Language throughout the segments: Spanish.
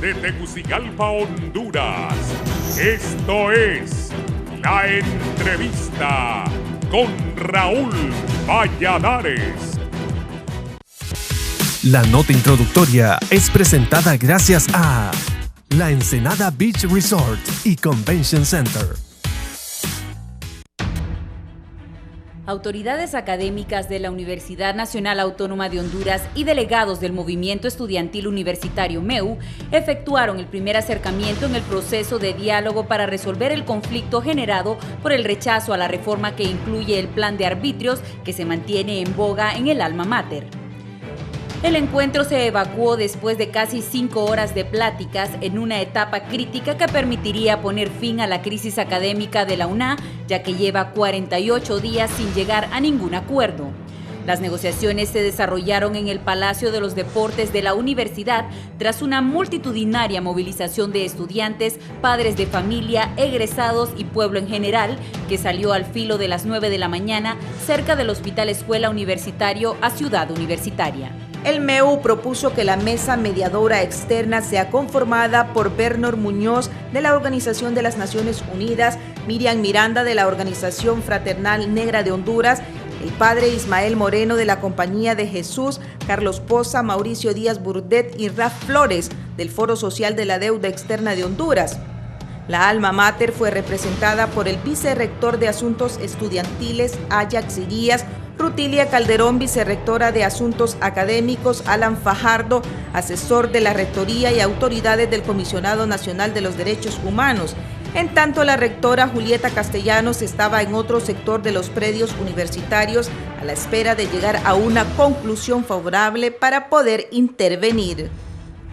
desde Tegucigalpa, Honduras. Esto es La Entrevista con Raúl Valladares. La nota introductoria es presentada gracias a La Ensenada Beach Resort y Convention Center. Autoridades académicas de la Universidad Nacional Autónoma de Honduras y delegados del Movimiento Estudiantil Universitario MEU efectuaron el primer acercamiento en el proceso de diálogo para resolver el conflicto generado por el rechazo a la reforma que incluye el plan de arbitrios que se mantiene en boga en el alma mater. El encuentro se evacuó después de casi 5 horas de pláticas en una etapa crítica que permitiría poner fin a la crisis académica de la UNA, ya que lleva 48 días sin llegar a ningún acuerdo. Las negociaciones se desarrollaron en el Palacio de los Deportes de la universidad tras una multitudinaria movilización de estudiantes, padres de familia, egresados y pueblo en general, que salió al filo de las 9 de la mañana cerca del Hospital Escuela Universitario a Ciudad Universitaria. El MEU propuso que la mesa mediadora externa sea conformada por Bernor Muñoz de la Organización de las Naciones Unidas, Miriam Miranda de la Organización Fraternal Negra de Honduras, el padre Ismael Moreno de la Compañía de Jesús, Carlos Poza, Mauricio Díaz Burdet y Raf Flores del Foro Social de la Deuda Externa de Honduras. La alma mater fue representada por el vicerrector de Asuntos Estudiantiles, Ajax Irías, Rutilia Calderón, vicerrectora de Asuntos Académicos, Alan Fajardo, asesor de la Rectoría y autoridades del Comisionado Nacional de los Derechos Humanos. En tanto, la rectora Julieta Castellanos estaba en otro sector de los predios universitarios a la espera de llegar a una conclusión favorable para poder intervenir.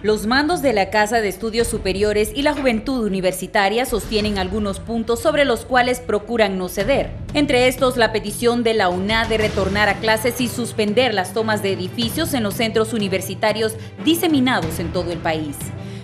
Los mandos de la Casa de Estudios Superiores y la Juventud Universitaria sostienen algunos puntos sobre los cuales procuran no ceder. Entre estos, la petición de la UNA de retornar a clases y suspender las tomas de edificios en los centros universitarios diseminados en todo el país.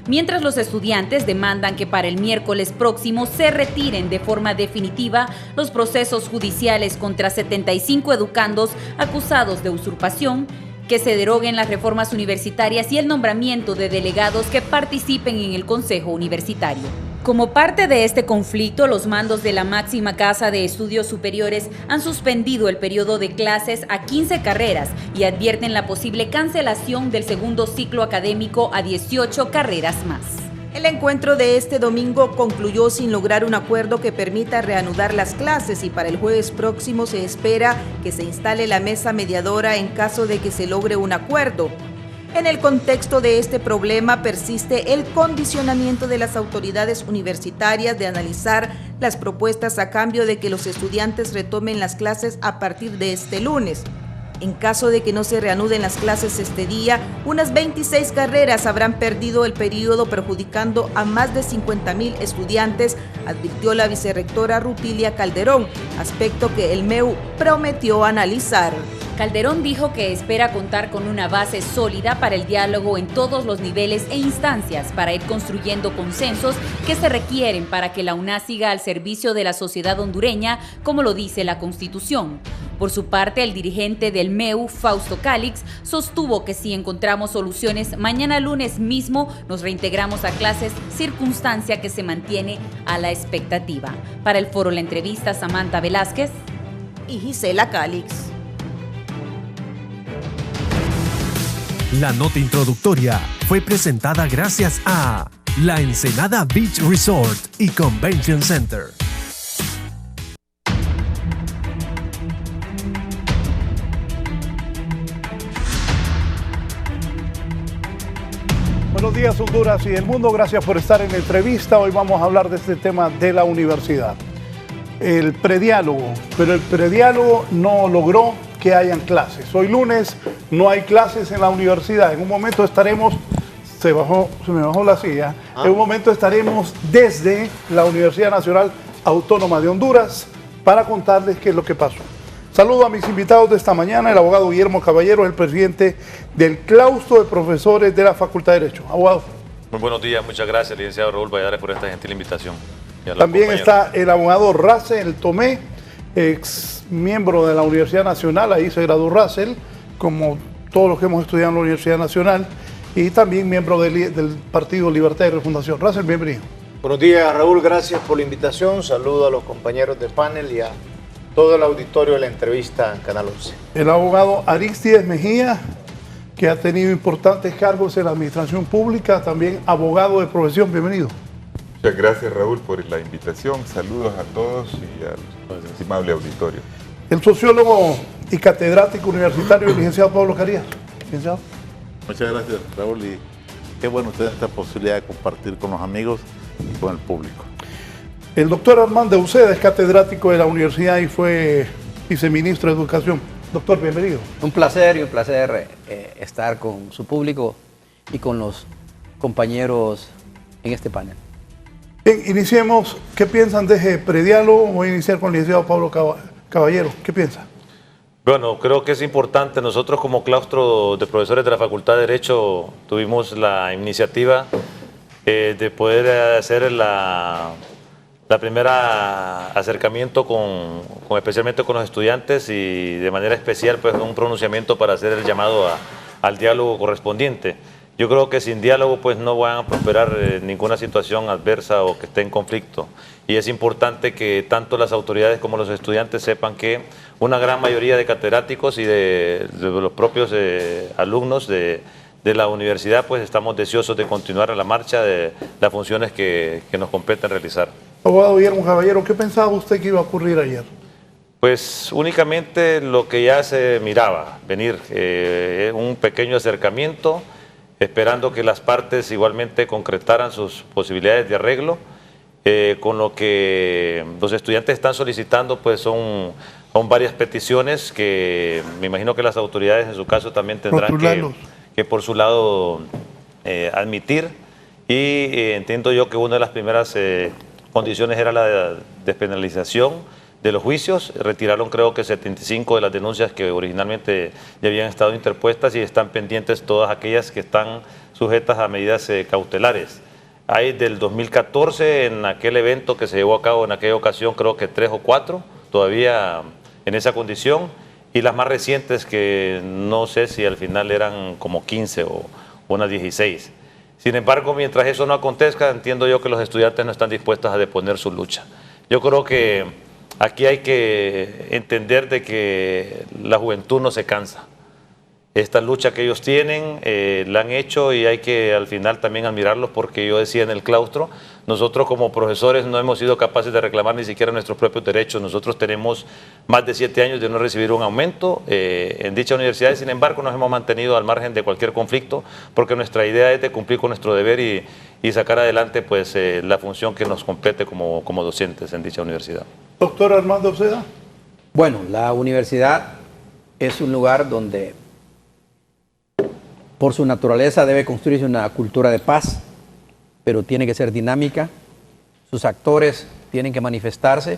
Mientras los estudiantes demandan que para el miércoles próximo se retiren de forma definitiva los procesos judiciales contra 75 educandos acusados de usurpación, que se deroguen las reformas universitarias y el nombramiento de delegados que participen en el Consejo Universitario. Como parte de este conflicto, los mandos de la máxima Casa de Estudios Superiores han suspendido el periodo de clases a 15 carreras y advierten la posible cancelación del segundo ciclo académico a 18 carreras más. El encuentro de este domingo concluyó sin lograr un acuerdo que permita reanudar las clases y para el jueves próximo se espera que se instale la mesa mediadora en caso de que se logre un acuerdo. En el contexto de este problema persiste el condicionamiento de las autoridades universitarias de analizar las propuestas a cambio de que los estudiantes retomen las clases a partir de este lunes. En caso de que no se reanuden las clases este día, unas 26 carreras habrán perdido el periodo, perjudicando a más de 50,000 estudiantes, advirtió la vicerrectora Rutilia Calderón, aspecto que el MEU prometió analizar. Calderón dijo que espera contar con una base sólida para el diálogo en todos los niveles e instancias para ir construyendo consensos que se requieren para que la UNA siga al servicio de la sociedad hondureña, como lo dice la Constitución. Por su parte, el dirigente del MEU, Fausto Calix, sostuvo que si encontramos soluciones, mañana lunes mismo nos reintegramos a clases, circunstancia que se mantiene a la expectativa. Para el foro La Entrevista, Samantha Velázquez y Gisela Calix. La nota introductoria fue presentada gracias a La Ensenada Beach Resort y Convention Center. Buenos días, Honduras y el mundo. Gracias por estar en la entrevista. Hoy vamos a hablar de este tema de la universidad. El prediálogo, pero el prediálogo no logró que hayan clases. Hoy lunes no hay clases en la universidad. En un momento estaremos, se me bajó la silla, en un momento estaremos desde la Universidad Nacional Autónoma de Honduras para contarles qué es lo que pasó. Saludo a mis invitados de esta mañana, el abogado Guillermo Caballero, el presidente del claustro de profesores de la Facultad de Derecho. Abogado. Muy buenos días, muchas gracias, licenciado Raúl Valladares, por esta gentil invitación. También está el abogado Russell Tomé, ex miembro de la Universidad Nacional, ahí se graduó Russell, como todos los que hemos estudiado en la Universidad Nacional, y también miembro del Partido Libertad y Refundación. Russell, bienvenido. Buenos días, Raúl, gracias por la invitación. Saludo a los compañeros de panel y a todo el auditorio de la entrevista en Canal 11. El abogado Aristides Mejía, que ha tenido importantes cargos en la administración pública, también abogado de profesión, bienvenido. Muchas gracias, Raúl, por la invitación. Saludos a todos y al estimable auditorio. El sociólogo y catedrático universitario, el licenciado Pablo Carías. Licenciado. Muchas gracias, Raúl, y qué bueno tener esta posibilidad de compartir con los amigos y con el público. El doctor Armando Uceda es catedrático de la universidad y fue viceministro de Educación. Doctor, bienvenido. Un placer estar con su público y con los compañeros en este panel. Bien, iniciemos. ¿Qué piensan de ese prediálogo? Voy a iniciar con el licenciado Pablo Caballero. ¿Qué piensa? Bueno, creo que es importante. Nosotros como claustro de profesores de la Facultad de Derecho tuvimos la iniciativa de poder hacer la primera acercamiento especialmente con los estudiantes y de manera especial pues un pronunciamiento para hacer el llamado al diálogo correspondiente. Yo creo que sin diálogo pues no van a prosperar ninguna situación adversa o que esté en conflicto, y es importante que tanto las autoridades como los estudiantes sepan que una gran mayoría de catedráticos y de los propios alumnos de la universidad pues estamos deseosos de continuar a la marcha de las funciones que nos competen realizar. Abogado Guillermo Caballero, ¿qué pensaba usted que iba a ocurrir ayer? Pues únicamente lo que ya se miraba venir, un pequeño acercamiento, esperando que las partes igualmente concretaran sus posibilidades de arreglo. Con lo que los estudiantes están solicitando pues son varias peticiones que me imagino que las autoridades en su caso también tendrán que por su lado admitir, y entiendo yo que una de las primeras condiciones era la despenalización de los juicios. Retiraron creo que 75 de las denuncias que originalmente ya habían estado interpuestas y están pendientes todas aquellas que están sujetas a medidas cautelares. Hay del 2014 en aquel evento que se llevó a cabo en aquella ocasión creo que 3 o 4 todavía en esa condición, y las más recientes que no sé si al final eran como 15 o unas 16. Sin embargo, mientras eso no acontezca, entiendo yo que los estudiantes no están dispuestos a deponer su lucha. Yo creo que aquí hay que entender de que la juventud no se cansa. Esta lucha que ellos tienen, la han hecho, y hay que al final también admirarlos, porque yo decía en el claustro, nosotros como profesores no hemos sido capaces de reclamar ni siquiera nuestros propios derechos. Nosotros tenemos más de 7 años de no recibir un aumento en dicha universidad, y sin embargo nos hemos mantenido al margen de cualquier conflicto, porque nuestra idea es de cumplir con nuestro deber y sacar adelante pues la función que nos compete como docentes en dicha universidad. Doctor Armando Uceda. Bueno, la universidad es un lugar donde por su naturaleza debe construirse una cultura de paz, pero tiene que ser dinámica, sus actores tienen que manifestarse,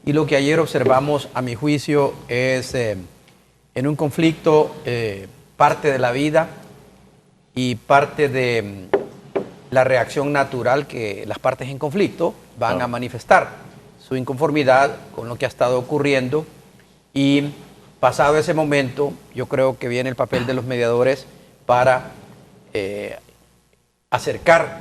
y lo que ayer observamos, a mi juicio, es en un conflicto parte de la vida y parte de la reacción natural que las partes en conflicto van a manifestar su inconformidad con lo que ha estado ocurriendo, y pasado ese momento yo creo que viene el papel de los mediadores para acercar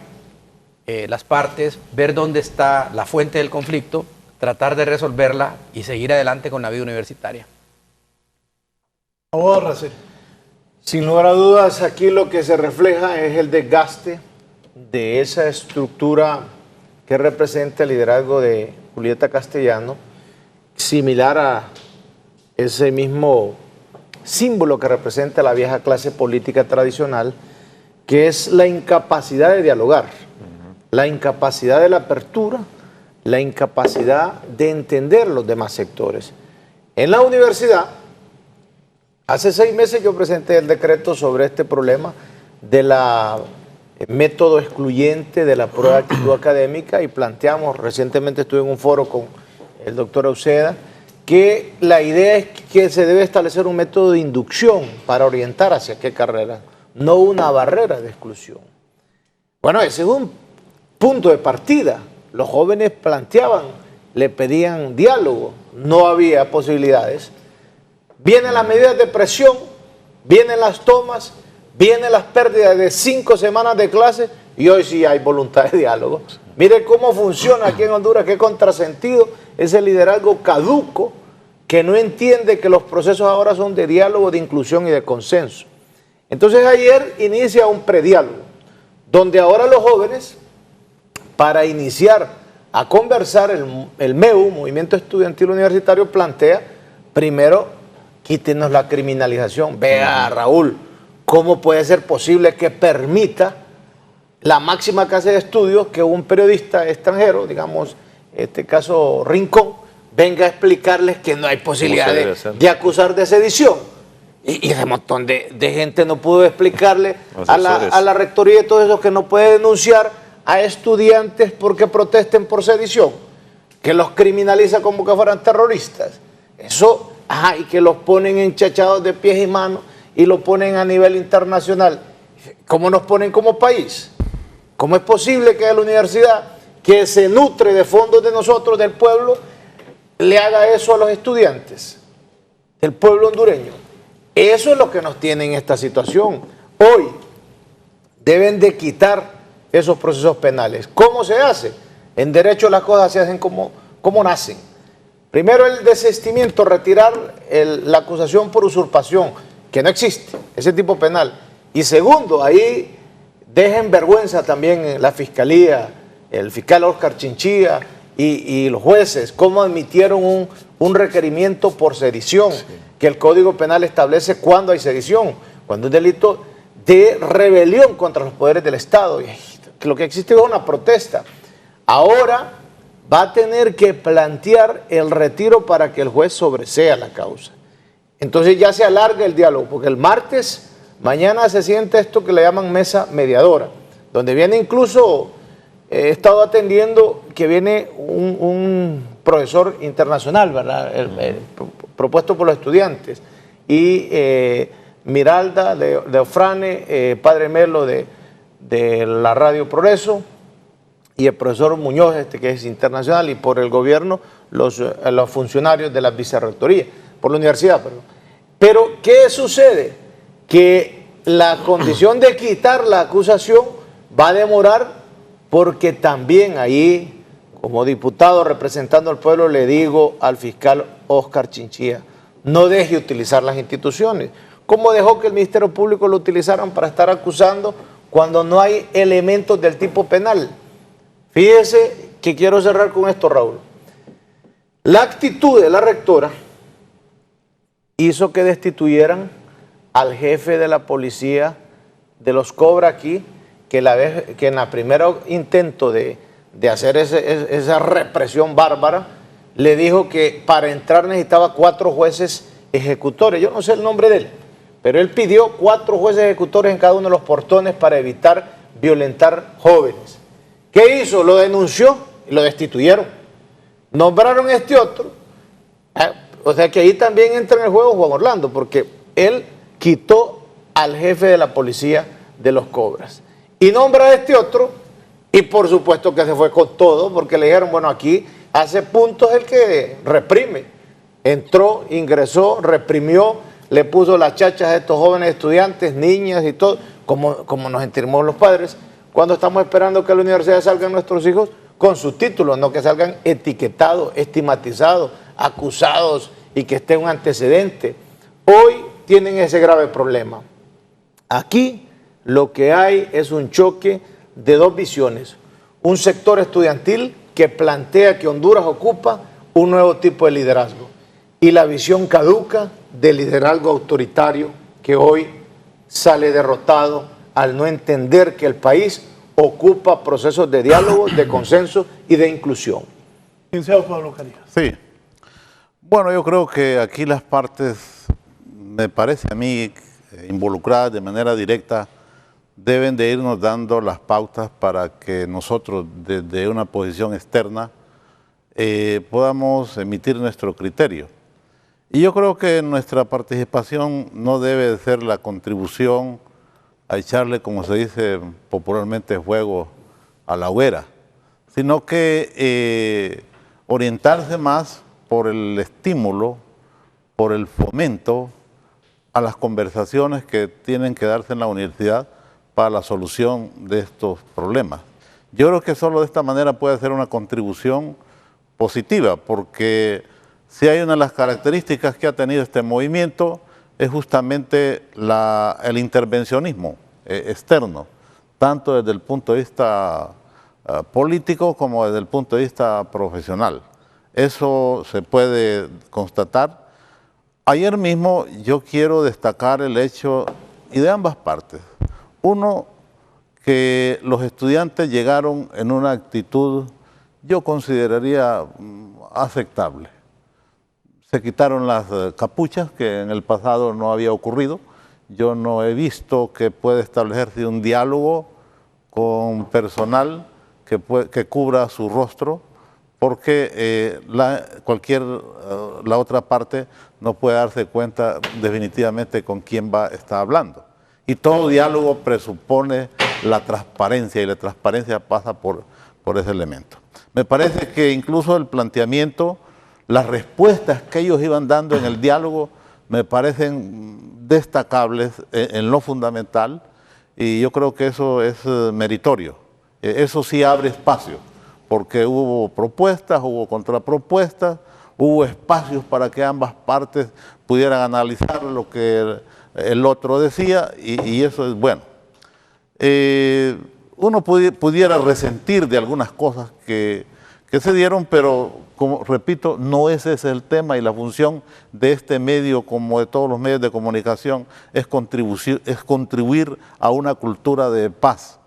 las partes, ver dónde está la fuente del conflicto, tratar de resolverla y seguir adelante con la vida universitaria. Sin lugar a dudas, aquí lo que se refleja es el desgaste de esa estructura que representa el liderazgo de Julieta Castellano, similar a ese mismo símbolo que representa la vieja clase política tradicional, que es la incapacidad de dialogar, la incapacidad de la apertura, la incapacidad de entender los demás sectores. En la universidad, hace 6 meses yo presenté el decreto sobre este problema de la método excluyente de la prueba de actitud académica, y planteamos, recientemente estuve en un foro con el doctor Uceda, que la idea es que se debe establecer un método de inducción para orientar hacia qué carrera, no una barrera de exclusión. Bueno, ese es un punto de partida. Los jóvenes planteaban, le pedían diálogo, no había posibilidades. Vienen las medidas de presión, vienen las tomas, Vienen las pérdidas de 5 semanas de clase y hoy sí hay voluntad de diálogo. Mire cómo funciona aquí en Honduras, qué contrasentido, ese liderazgo caduco que no entiende que los procesos ahora son de diálogo, de inclusión y de consenso. Entonces ayer inicia un prediálogo, donde ahora los jóvenes, para iniciar a conversar, el MEU, Movimiento Estudiantil Universitario, plantea, primero, quítenos la criminalización. Vea, Raúl, ¿cómo puede ser posible que permita la máxima casa de estudios que un periodista extranjero, digamos, en este caso Rincón, venga a explicarles que no hay posibilidad de acusar de sedición? Y ese montón de gente no pudo explicarle a la rectoría y todo eso que no puede denunciar a estudiantes porque protesten por sedición, que los criminaliza como que fueran terroristas. Eso, y que los ponen enchachados de pies y manos y lo ponen a nivel internacional. ¿Cómo nos ponen como país? ¿Cómo es posible que la universidad, que se nutre de fondos de nosotros, del pueblo, le haga eso a los estudiantes del pueblo hondureño? Eso es lo que nos tiene en esta situación. Hoy deben de quitar esos procesos penales. ¿Cómo se hace? En derecho las cosas se hacen como nacen. Primero el desistimiento, retirar la acusación por usurpación, que no existe, ese tipo penal. Y segundo, ahí dejen vergüenza también la fiscalía, el fiscal Oscar Chinchilla y los jueces, cómo admitieron un requerimiento por sedición, que el Código Penal establece cuándo hay sedición, cuando es delito de rebelión contra los poderes del Estado. Lo que existe es una protesta. Ahora va a tener que plantear el retiro para que el juez sobresea la causa. Entonces ya se alarga el diálogo, porque el martes, mañana se siente esto que le llaman mesa mediadora, donde viene incluso, he estado atendiendo que viene un profesor internacional, ¿verdad? Propuesto por los estudiantes, y Miralda de Ofrane, Padre Melo de la Radio Progreso, y el profesor Muñoz, que es internacional, y por el gobierno los funcionarios de la vicerrectoría, por la universidad, perdón. Pero, ¿qué sucede? Que la condición de quitar la acusación va a demorar, porque también ahí, como diputado representando al pueblo, le digo al fiscal Oscar Chinchilla, no deje utilizar las instituciones. ¿Cómo dejó que el Ministerio Público lo utilizaran para estar acusando cuando no hay elementos del tipo penal? Fíjese que quiero cerrar con esto, Raúl. La actitud de la rectora hizo que destituyeran al jefe de la policía de los Cobra aquí, que en la primera intento de hacer esa represión bárbara, le dijo que para entrar necesitaba 4 jueces ejecutores. Yo no sé el nombre de él, pero él pidió 4 jueces ejecutores en cada uno de los portones para evitar violentar jóvenes. ¿Qué hizo? Lo denunció y lo destituyeron. Nombraron a este otro. O sea que ahí también entra en el juego Juan Orlando, porque él quitó al jefe de la policía de los Cobras. Y nombra a este otro, y por supuesto que se fue con todo, porque le dijeron, bueno, aquí hace puntos el que reprime. Entró, ingresó, reprimió, le puso las chachas a estos jóvenes estudiantes, niñas y todo, como nos enteramos los padres, cuando estamos esperando que a la universidad salgan nuestros hijos con sus títulos, no que salgan etiquetados, estigmatizados, acusados y que esté un antecedente. Hoy tienen ese grave problema. Aquí lo que hay es un choque de 2 visiones. Un sector estudiantil que plantea que Honduras ocupa un nuevo tipo de liderazgo, y la visión caduca del liderazgo autoritario que hoy sale derrotado al no entender que el país ocupa procesos de diálogo, de consenso y de inclusión. Licenciado Pablo Carías. Sí. Bueno, yo creo que aquí las partes, me parece a mí, involucradas de manera directa, deben de irnos dando las pautas para que nosotros, desde una posición externa, podamos emitir nuestro criterio. Y yo creo que nuestra participación no debe de ser la contribución a echarle, como se dice popularmente, fuego a la hoguera, sino que orientarse más por el estímulo, por el fomento a las conversaciones que tienen que darse en la universidad para la solución de estos problemas. Yo creo que solo de esta manera puede ser una contribución positiva, porque si hay una de las características que ha tenido este movimiento es justamente el intervencionismo externo, tanto desde el punto de vista político como desde el punto de vista profesional. Eso se puede constatar. Ayer mismo yo quiero destacar el hecho, y de ambas partes. Uno, que los estudiantes llegaron en una actitud, yo consideraría aceptable. Se quitaron las capuchas, que en el pasado no había ocurrido. Yo no he visto que pueda establecerse un diálogo con personal que cubra su rostro, porque la otra parte no puede darse cuenta definitivamente con quién está hablando. Y todo diálogo presupone la transparencia, y la transparencia pasa por ese elemento. Me parece que incluso el planteamiento, las respuestas que ellos iban dando en el diálogo, me parecen destacables en lo fundamental, y yo creo que eso es meritorio. Eso sí abre espacio, porque hubo propuestas, hubo contrapropuestas, hubo espacios para que ambas partes pudieran analizar lo que el otro decía, y eso es bueno. Uno pudiera resentir de algunas cosas que se dieron, pero como repito, no ese es el tema, y la función de este medio, como de todos los medios de comunicación, es contribuir a una cultura de paz.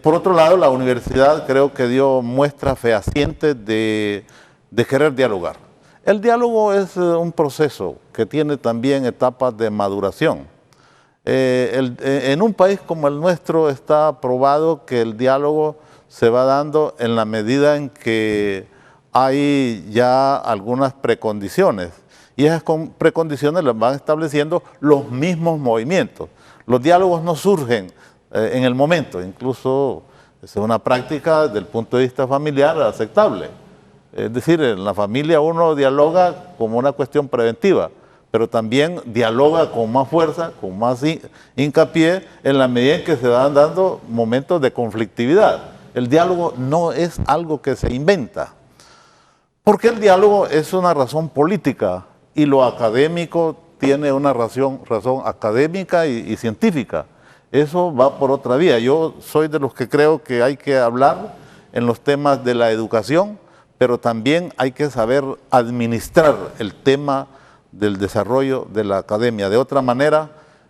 Por otro lado, la universidad creo que dio muestras fehacientes de querer dialogar. El diálogo es un proceso que tiene también etapas de maduración. En un país como el nuestro está probado que el diálogo se va dando en la medida en que hay ya algunas precondiciones, y esas precondiciones las van estableciendo los mismos movimientos. Los diálogos no surgen en el momento, incluso es una práctica desde el punto de vista familiar aceptable. Es decir, en la familia uno dialoga como una cuestión preventiva, pero también dialoga con más fuerza, con más hincapié, en la medida en que se van dando momentos de conflictividad. El diálogo no es algo que se inventa, porque el diálogo es una razón política, y lo académico tiene una razón académica y científica. Eso va por otra vía. Yo soy de los que creo que hay que hablar en los temas de la educación, pero también hay que saber administrar el tema del desarrollo de la academia. De otra manera,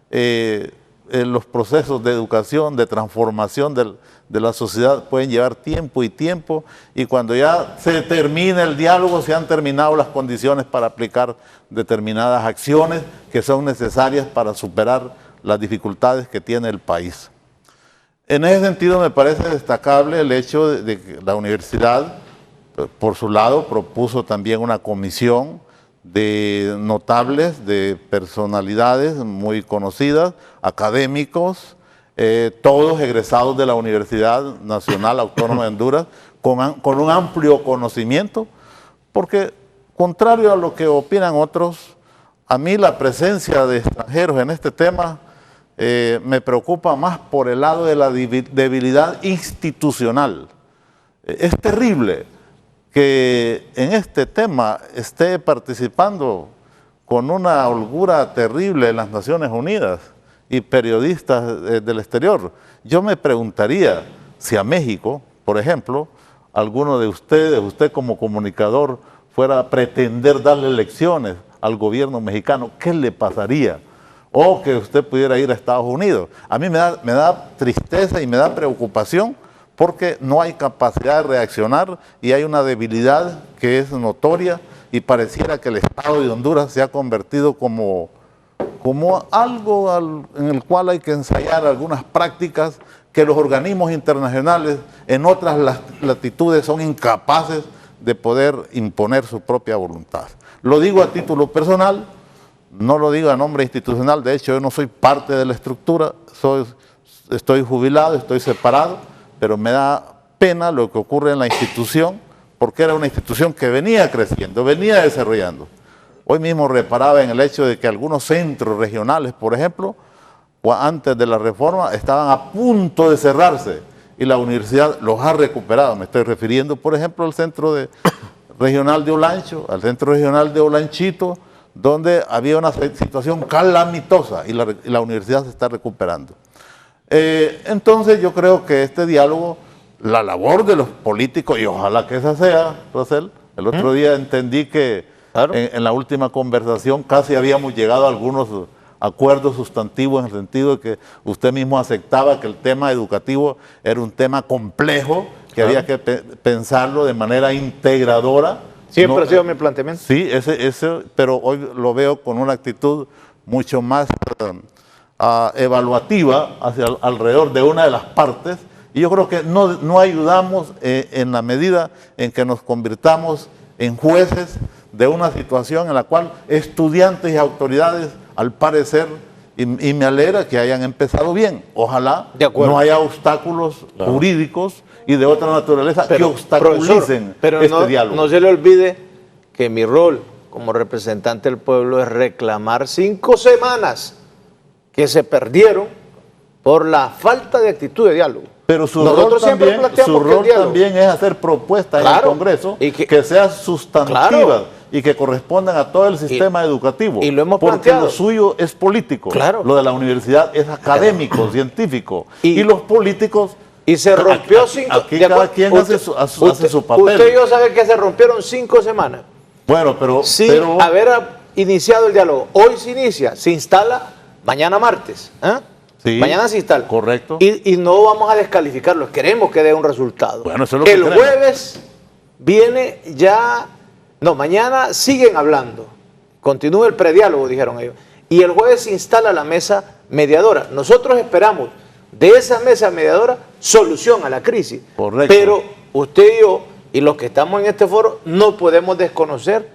los procesos de educación, de transformación de la sociedad pueden llevar tiempo, y cuando ya se termina el diálogo, se han terminado las condiciones para aplicar determinadas acciones que son necesarias para superar las dificultades que tiene el país. En ese sentido, me parece destacable el hecho de que la universidad, por su lado, propuso también una comisión de notables, de personalidades muy conocidas, académicos, todos egresados de la Universidad Nacional Autónoma de Honduras, con un amplio conocimiento, porque contrario a lo que opinan otros, a mí la presencia de extranjeros en este tema me preocupa más por el lado de la debilidad institucional. Es terrible que en este tema esté participando con una holgura terrible en las Naciones Unidas y periodistas del exterior. Yo me preguntaría si a México, por ejemplo, alguno de ustedes, usted como comunicador, fuera a pretender darle lecciones al gobierno mexicano, ¿qué le pasaría? O que usted pudiera ir a Estados Unidos. A mí me da tristeza y me da preocupación, porque no hay capacidad de reaccionar y hay una debilidad que es notoria, y pareciera que el Estado de Honduras se ha convertido como algo en el cual hay que ensayar algunas prácticas que los organismos internacionales en otras latitudes son incapaces de poder imponer su propia voluntad. Lo digo a título personal, no lo digo a nombre institucional. De hecho, yo no soy parte de la estructura, estoy jubilado, estoy separado, pero me da pena lo que ocurre en la institución, porque era una institución que venía creciendo, venía desarrollando. Hoy mismo reparaba en el hecho de que algunos centros regionales, por ejemplo, antes de la reforma estaban a punto de cerrarse y la universidad los ha recuperado. Me estoy refiriendo, por ejemplo, al centro regional de Olancho, al centro regional de Olanchito, donde había una situación calamitosa y la universidad se está recuperando. Entonces yo creo que este diálogo, la labor de los políticos, y ojalá que esa sea, Rosel, el otro día entendí que claro, en la última conversación casi habíamos llegado a algunos acuerdos sustantivos en el sentido de que usted mismo aceptaba que el tema educativo era un tema complejo, que claro, había que pensarlo de manera integradora. Siempre ha sido mi planteamiento. Sí, pero hoy lo veo con una actitud mucho más evaluativa alrededor de una de las partes, y yo creo que no ayudamos en la medida en que nos convirtamos en jueces de una situación en la cual estudiantes y autoridades, al parecer, y me alegra que hayan empezado bien, ojalá no haya obstáculos jurídicos y de otra naturaleza que obstaculicen este diálogo. No se le olvide que mi rol como representante del pueblo es reclamar 5 semanas que se perdieron por la falta de actitud de diálogo. Pero su rol también es hacer propuestas en el Congreso y que sean sustantivas y que correspondan a todo el sistema educativo. Y lo hemos porque planteado. Lo suyo es político. Lo de la universidad es académico, científico. Y los políticos... Y se rompió aquí cada quien hace su papel. Usted y yo sabe que se rompieron 5 semanas. Bueno, pero... Sin haber iniciado el diálogo. Hoy se inicia, se instala mañana martes. Sí, mañana se instala. Correcto. Y no vamos a descalificarlo, queremos que dé un resultado. Bueno, eso es lo que el jueves viene ya... No, mañana siguen hablando. Continúa el prediálogo, dijeron ellos. Y el jueves se instala la mesa mediadora. Nosotros esperamos de esa mesa mediadora solución a la crisis. Correcto. Pero usted y yo, y los que estamos en este foro, no podemos desconocer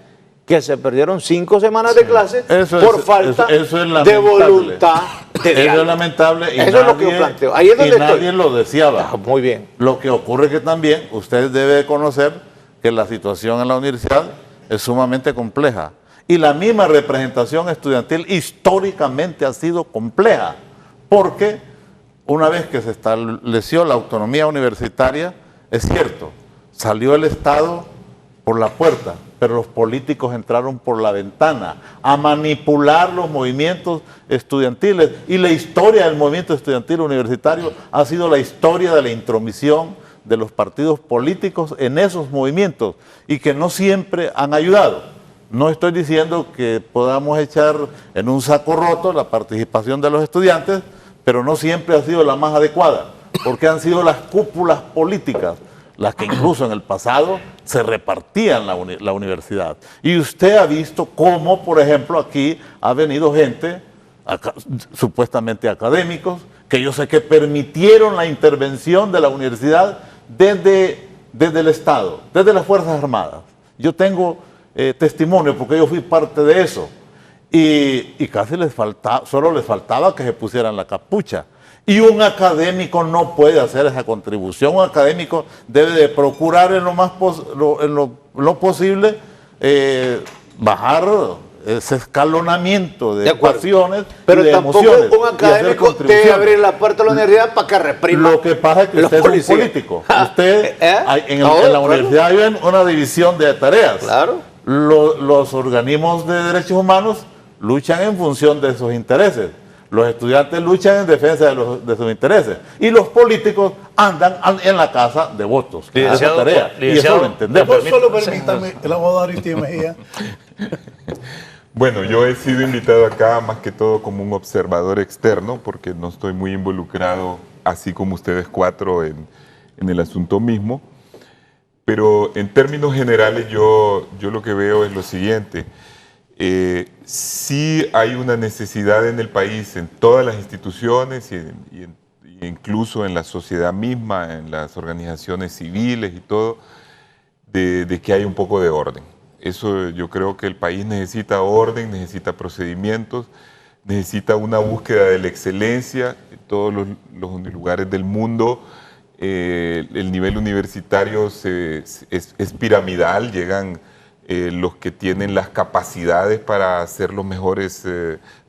que se perdieron 5 semanas de clases por falta de voluntad de diálogo. Eso es lamentable y eso es lo que yo planteo. Ahí es donde nadie lo deseaba. Muy bien. Lo que ocurre que también usted debe conocer que la situación en la universidad es sumamente compleja. Y la misma representación estudiantil históricamente ha sido compleja, porque una vez que se estableció la autonomía universitaria, es cierto, salió el Estado por la puerta, pero los políticos entraron por la ventana a manipular los movimientos estudiantiles. Y la historia del movimiento estudiantil universitario ha sido la historia de la intromisión de los partidos políticos en esos movimientos y que no siempre han ayudado. No estoy diciendo que podamos echar en un saco roto la participación de los estudiantes, pero no siempre ha sido la más adecuada, porque han sido las cúpulas políticas las que incluso en el pasado se repartían la universidad. Y usted ha visto cómo, por ejemplo, aquí ha venido gente, supuestamente académicos, que yo sé que permitieron la intervención de la universidad desde el Estado, desde las Fuerzas Armadas. Yo tengo testimonio porque yo fui parte de eso. Y casi solo les faltaba que se pusieran la capucha. Y un académico no puede hacer esa contribución. Un académico debe de procurar en lo posible bajar ese escalonamiento de pasiones pero y de tampoco emociones. Un académico debe abrir la puerta a la universidad para que reprima. Lo que pasa es que usted es un político. Usted, en la universidad hay una división de tareas. Claro. Los organismos de derechos humanos luchan en función de sus intereses. Los estudiantes luchan en defensa de sus intereses. Y los políticos andan en la casa de votos. Esa tarea. Y eso lo entendemos. Solo permítame, el abogado Aristide Mejía. Bueno, yo he sido invitado acá más que todo como un observador externo, porque no estoy muy involucrado, así como ustedes 4, en el asunto mismo. Pero en términos generales yo lo que veo es lo siguiente. Sí hay una necesidad en el país, en todas las instituciones y incluso en la sociedad misma, en las organizaciones civiles y todo, de que haya un poco de orden. Eso yo creo que el país necesita orden, necesita procedimientos, necesita una búsqueda de la excelencia en todos los lugares del mundo. El nivel universitario es piramidal, llegan los que tienen las capacidades para ser los mejores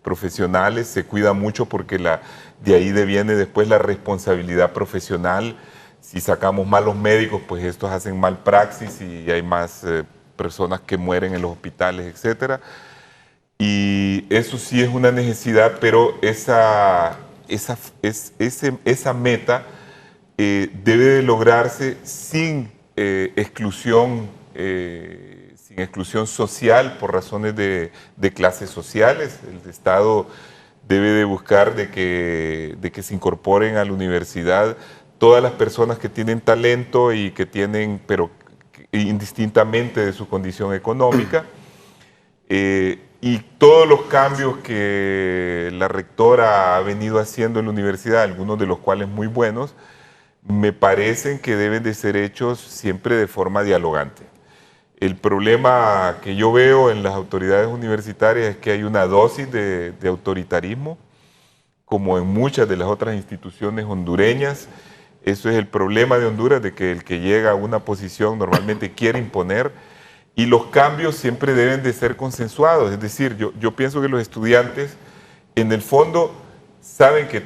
profesionales. Se cuida mucho porque de ahí deviene después la responsabilidad profesional. Si sacamos malos médicos, pues estos hacen mal praxis y hay más personas que mueren en los hospitales, etcétera. Y eso sí es una necesidad, pero esa meta debe de lograrse sin exclusión social por razones de clases sociales. El Estado debe de buscar de que se incorporen a la universidad todas las personas que tienen talento y que tienen, pero indistintamente de su condición económica. Y todos los cambios que la rectora ha venido haciendo en la universidad, algunos de los cuales muy buenos, me parecen que deben de ser hechos siempre de forma dialogante. El problema que yo veo en las autoridades universitarias es que hay una dosis de autoritarismo, como en muchas de las otras instituciones hondureñas. Eso es el problema de Honduras, de que el que llega a una posición normalmente quiere imponer, y los cambios siempre deben de ser consensuados. Es decir, yo pienso que los estudiantes, en el fondo, saben que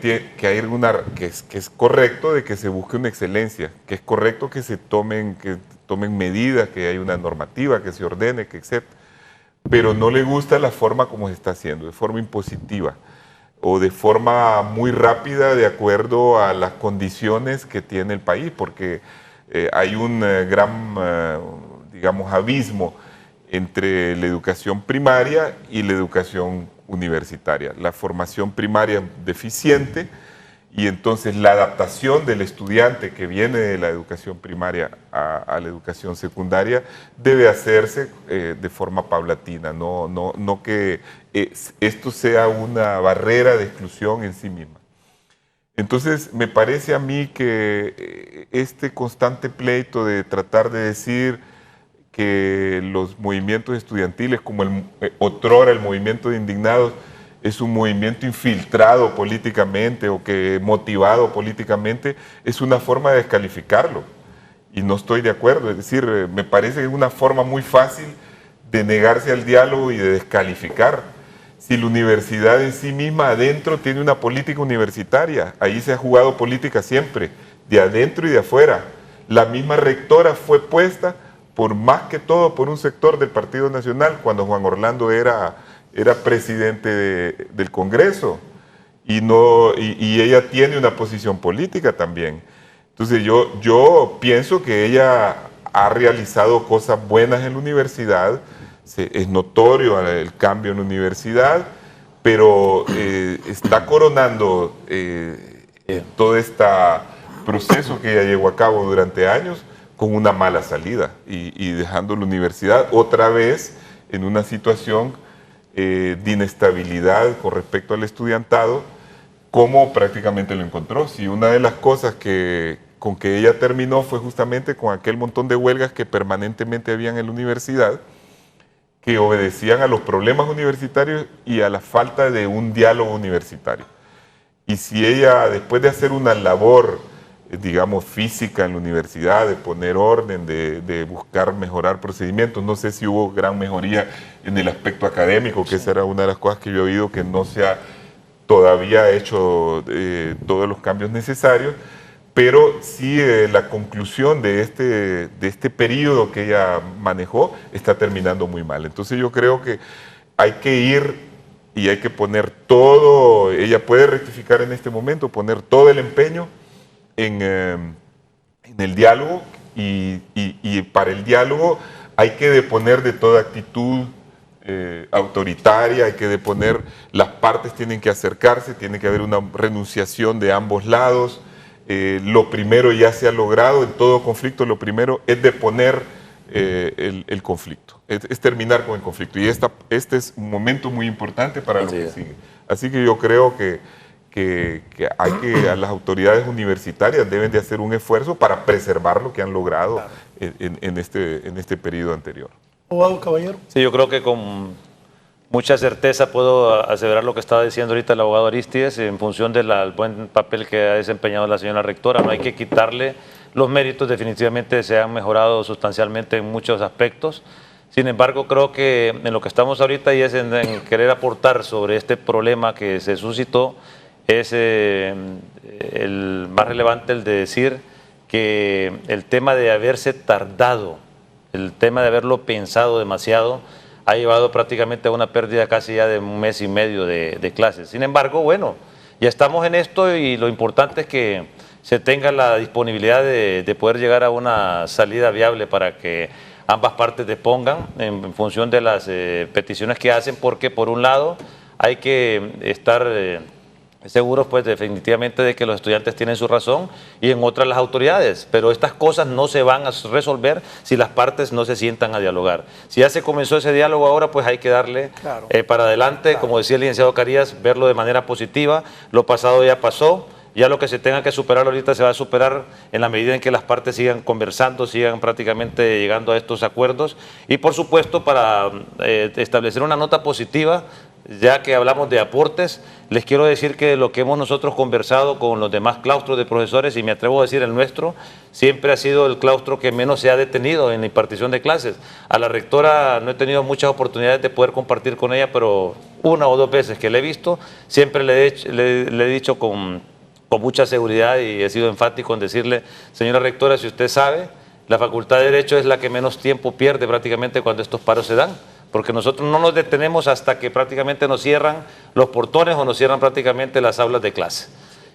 es correcto de que se busque una excelencia, que es correcto que se tomen medidas, que hay una normativa, que se ordene, que etc. Pero no le gusta la forma como se está haciendo, de forma impositiva o de forma muy rápida de acuerdo a las condiciones que tiene el país, porque hay un gran, digamos, abismo entre la educación primaria y la educación universitaria. La formación primaria es deficiente y entonces la adaptación del estudiante que viene de la educación primaria a la educación secundaria debe hacerse de forma paulatina, no que esto sea una barrera de exclusión en sí misma. Entonces me parece a mí que este constante pleito de tratar de decir que los movimientos estudiantiles, como otrora el movimiento de indignados, es un movimiento infiltrado políticamente o que motivado políticamente, es una forma de descalificarlo. Y no estoy de acuerdo, es decir, me parece que es una forma muy fácil de negarse al diálogo y de descalificar. Si la universidad en sí misma adentro tiene una política universitaria, ahí se ha jugado política siempre, de adentro y de afuera. La misma rectora fue puesta por más que todo por un sector del Partido Nacional cuando Juan Orlando era presidente del Congreso y ella tiene una posición política también. Entonces yo pienso que ella ha realizado cosas buenas en la universidad, es notorio el cambio en la universidad, pero está coronando todo este proceso que ella llevó a cabo durante años con una mala salida y dejando la universidad otra vez en una situación de inestabilidad con respecto al estudiantado, como prácticamente lo encontró. Si una de las cosas con que ella terminó fue justamente con aquel montón de huelgas que permanentemente habían en la universidad, que obedecían a los problemas universitarios y a la falta de un diálogo universitario. Y si ella, después de hacer una labor, digamos, física en la universidad, de poner orden, de buscar mejorar procedimientos. No sé si hubo gran mejoría en el aspecto académico, que esa era una de las cosas que yo he oído, que no se ha todavía hecho todos los cambios necesarios, pero sí la conclusión de este periodo que ella manejó está terminando muy mal. Entonces yo creo que hay que ir y hay que poner todo, ella puede rectificar en este momento, poner todo el empeño en el diálogo y para el diálogo hay que deponer de toda actitud autoritaria, hay que deponer, las partes tienen que acercarse, tiene que haber una renunciación de ambos lados. Lo primero ya se ha logrado en todo conflicto, lo primero es deponer el conflicto, es terminar con el conflicto, y este es un momento muy importante para lo que sigue. Así que yo creo que a las autoridades universitarias deben de hacer un esfuerzo para preservar lo que han logrado en este periodo anterior. Abogado Caballero. Sí, yo creo que con mucha certeza puedo aseverar lo que estaba diciendo ahorita el abogado Aristides en función del buen papel que ha desempeñado la señora rectora. No hay que quitarle los méritos, definitivamente se han mejorado sustancialmente en muchos aspectos. Sin embargo, creo que en lo que estamos ahorita y es en querer aportar sobre este problema que se suscitó, es el más relevante el de decir que el tema de haberse tardado, el tema de haberlo pensado demasiado, ha llevado prácticamente a una pérdida casi ya de 1 mes y medio de clases. Sin embargo, bueno, ya estamos en esto y lo importante es que se tenga la disponibilidad de poder llegar a una salida viable para que ambas partes dispongan en función de las peticiones que hacen, porque por un lado hay que estar seguros pues definitivamente de que los estudiantes tienen su razón y en otras las autoridades, pero estas cosas no se van a resolver si las partes no se sientan a dialogar. Si ya se comenzó ese diálogo ahora, pues hay que darle para adelante, como decía el licenciado Carías, verlo de manera positiva. Lo pasado ya pasó. Ya lo que se tenga que superar ahorita se va a superar en la medida en que las partes sigan conversando, sigan prácticamente llegando a estos acuerdos. Y por supuesto, para establecer una nota positiva, ya que hablamos de aportes, les quiero decir que lo que hemos nosotros conversado con los demás claustros de profesores, y me atrevo a decir el nuestro, siempre ha sido el claustro que menos se ha detenido en la impartición de clases. A la rectora no he tenido muchas oportunidades de poder compartir con ella, pero 1 o 2 veces que la he visto, siempre le he dicho con mucha seguridad y he sido enfático en decirle, señora rectora, si usted sabe, la Facultad de Derecho es la que menos tiempo pierde prácticamente cuando estos paros se dan, porque nosotros no nos detenemos hasta que prácticamente nos cierran los portones o nos cierran prácticamente las aulas de clase.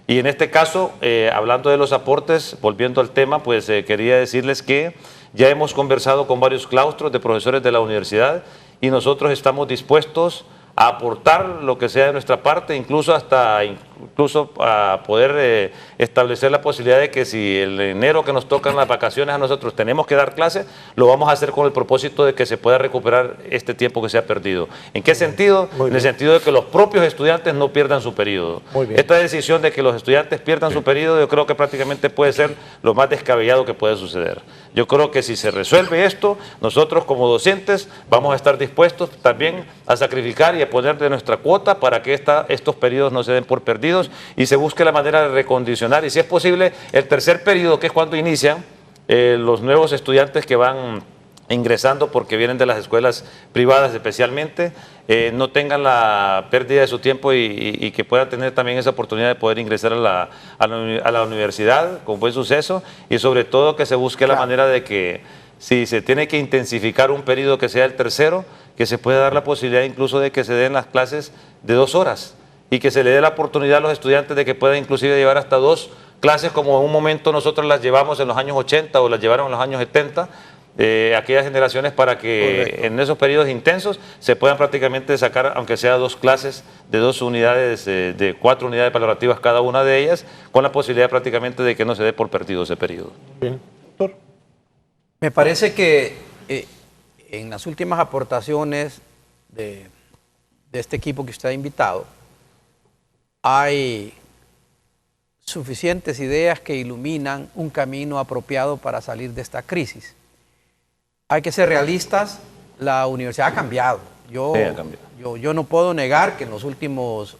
Y en este caso, hablando de los aportes, volviendo al tema, pues quería decirles que ya hemos conversado con varios claustros de profesores de la universidad y nosotros estamos dispuestos a aportar lo que sea de nuestra parte, incluso a poder establecer la posibilidad de que si el enero que nos tocan las vacaciones a nosotros tenemos que dar clases, lo vamos a hacer con el propósito de que se pueda recuperar este tiempo que se ha perdido. ¿En qué sentido? En el sentido de que los propios estudiantes no pierdan su periodo. Esta decisión de que los estudiantes pierdan su periodo, yo creo que prácticamente puede ser lo más descabellado que puede suceder. Yo creo que si se resuelve esto, nosotros como docentes vamos a estar dispuestos también a sacrificar y a poner de nuestra cuota para que estos periodos no se den por perdidos y se busque la manera de recondicionar. Y si es posible, el tercer periodo, que es cuando inician los nuevos estudiantes que van ingresando porque vienen de las escuelas privadas especialmente, no tengan la pérdida de su tiempo y que puedan tener también esa oportunidad de poder ingresar a la universidad con buen suceso, y sobre todo que se busque la manera de que si se tiene que intensificar un periodo que sea el tercero, que se pueda dar la posibilidad incluso de que se den las clases de 2 horas y que se le dé la oportunidad a los estudiantes de que puedan inclusive llevar hasta 2 clases como en un momento nosotros las llevamos en los años 80 o las llevaron en los años 70, aquellas generaciones, para que en esos periodos intensos se puedan prácticamente sacar, aunque sea 2 clases de 2 unidades, de 4 unidades valorativas cada una de ellas, con la posibilidad prácticamente de que no se dé por perdido ese periodo. Bien, doctor. Me parece que en las últimas aportaciones de este equipo que usted ha invitado, hay suficientes ideas que iluminan un camino apropiado para salir de esta crisis. Hay que ser realistas, la universidad ha cambiado. Yo no puedo negar que en los últimos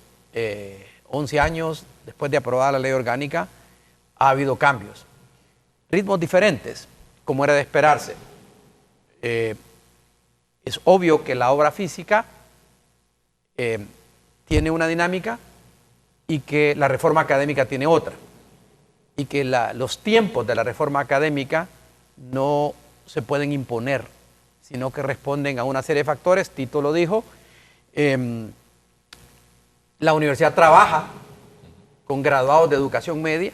11 años, después de aprobada la ley orgánica, ha habido cambios. Ritmos diferentes, como era de esperarse. Es obvio que la obra física tiene una dinámica y que la reforma académica tiene otra. Y que los tiempos de la reforma académica no se pueden imponer, sino que responden a una serie de factores. Tito lo dijo, la universidad trabaja con graduados de educación media.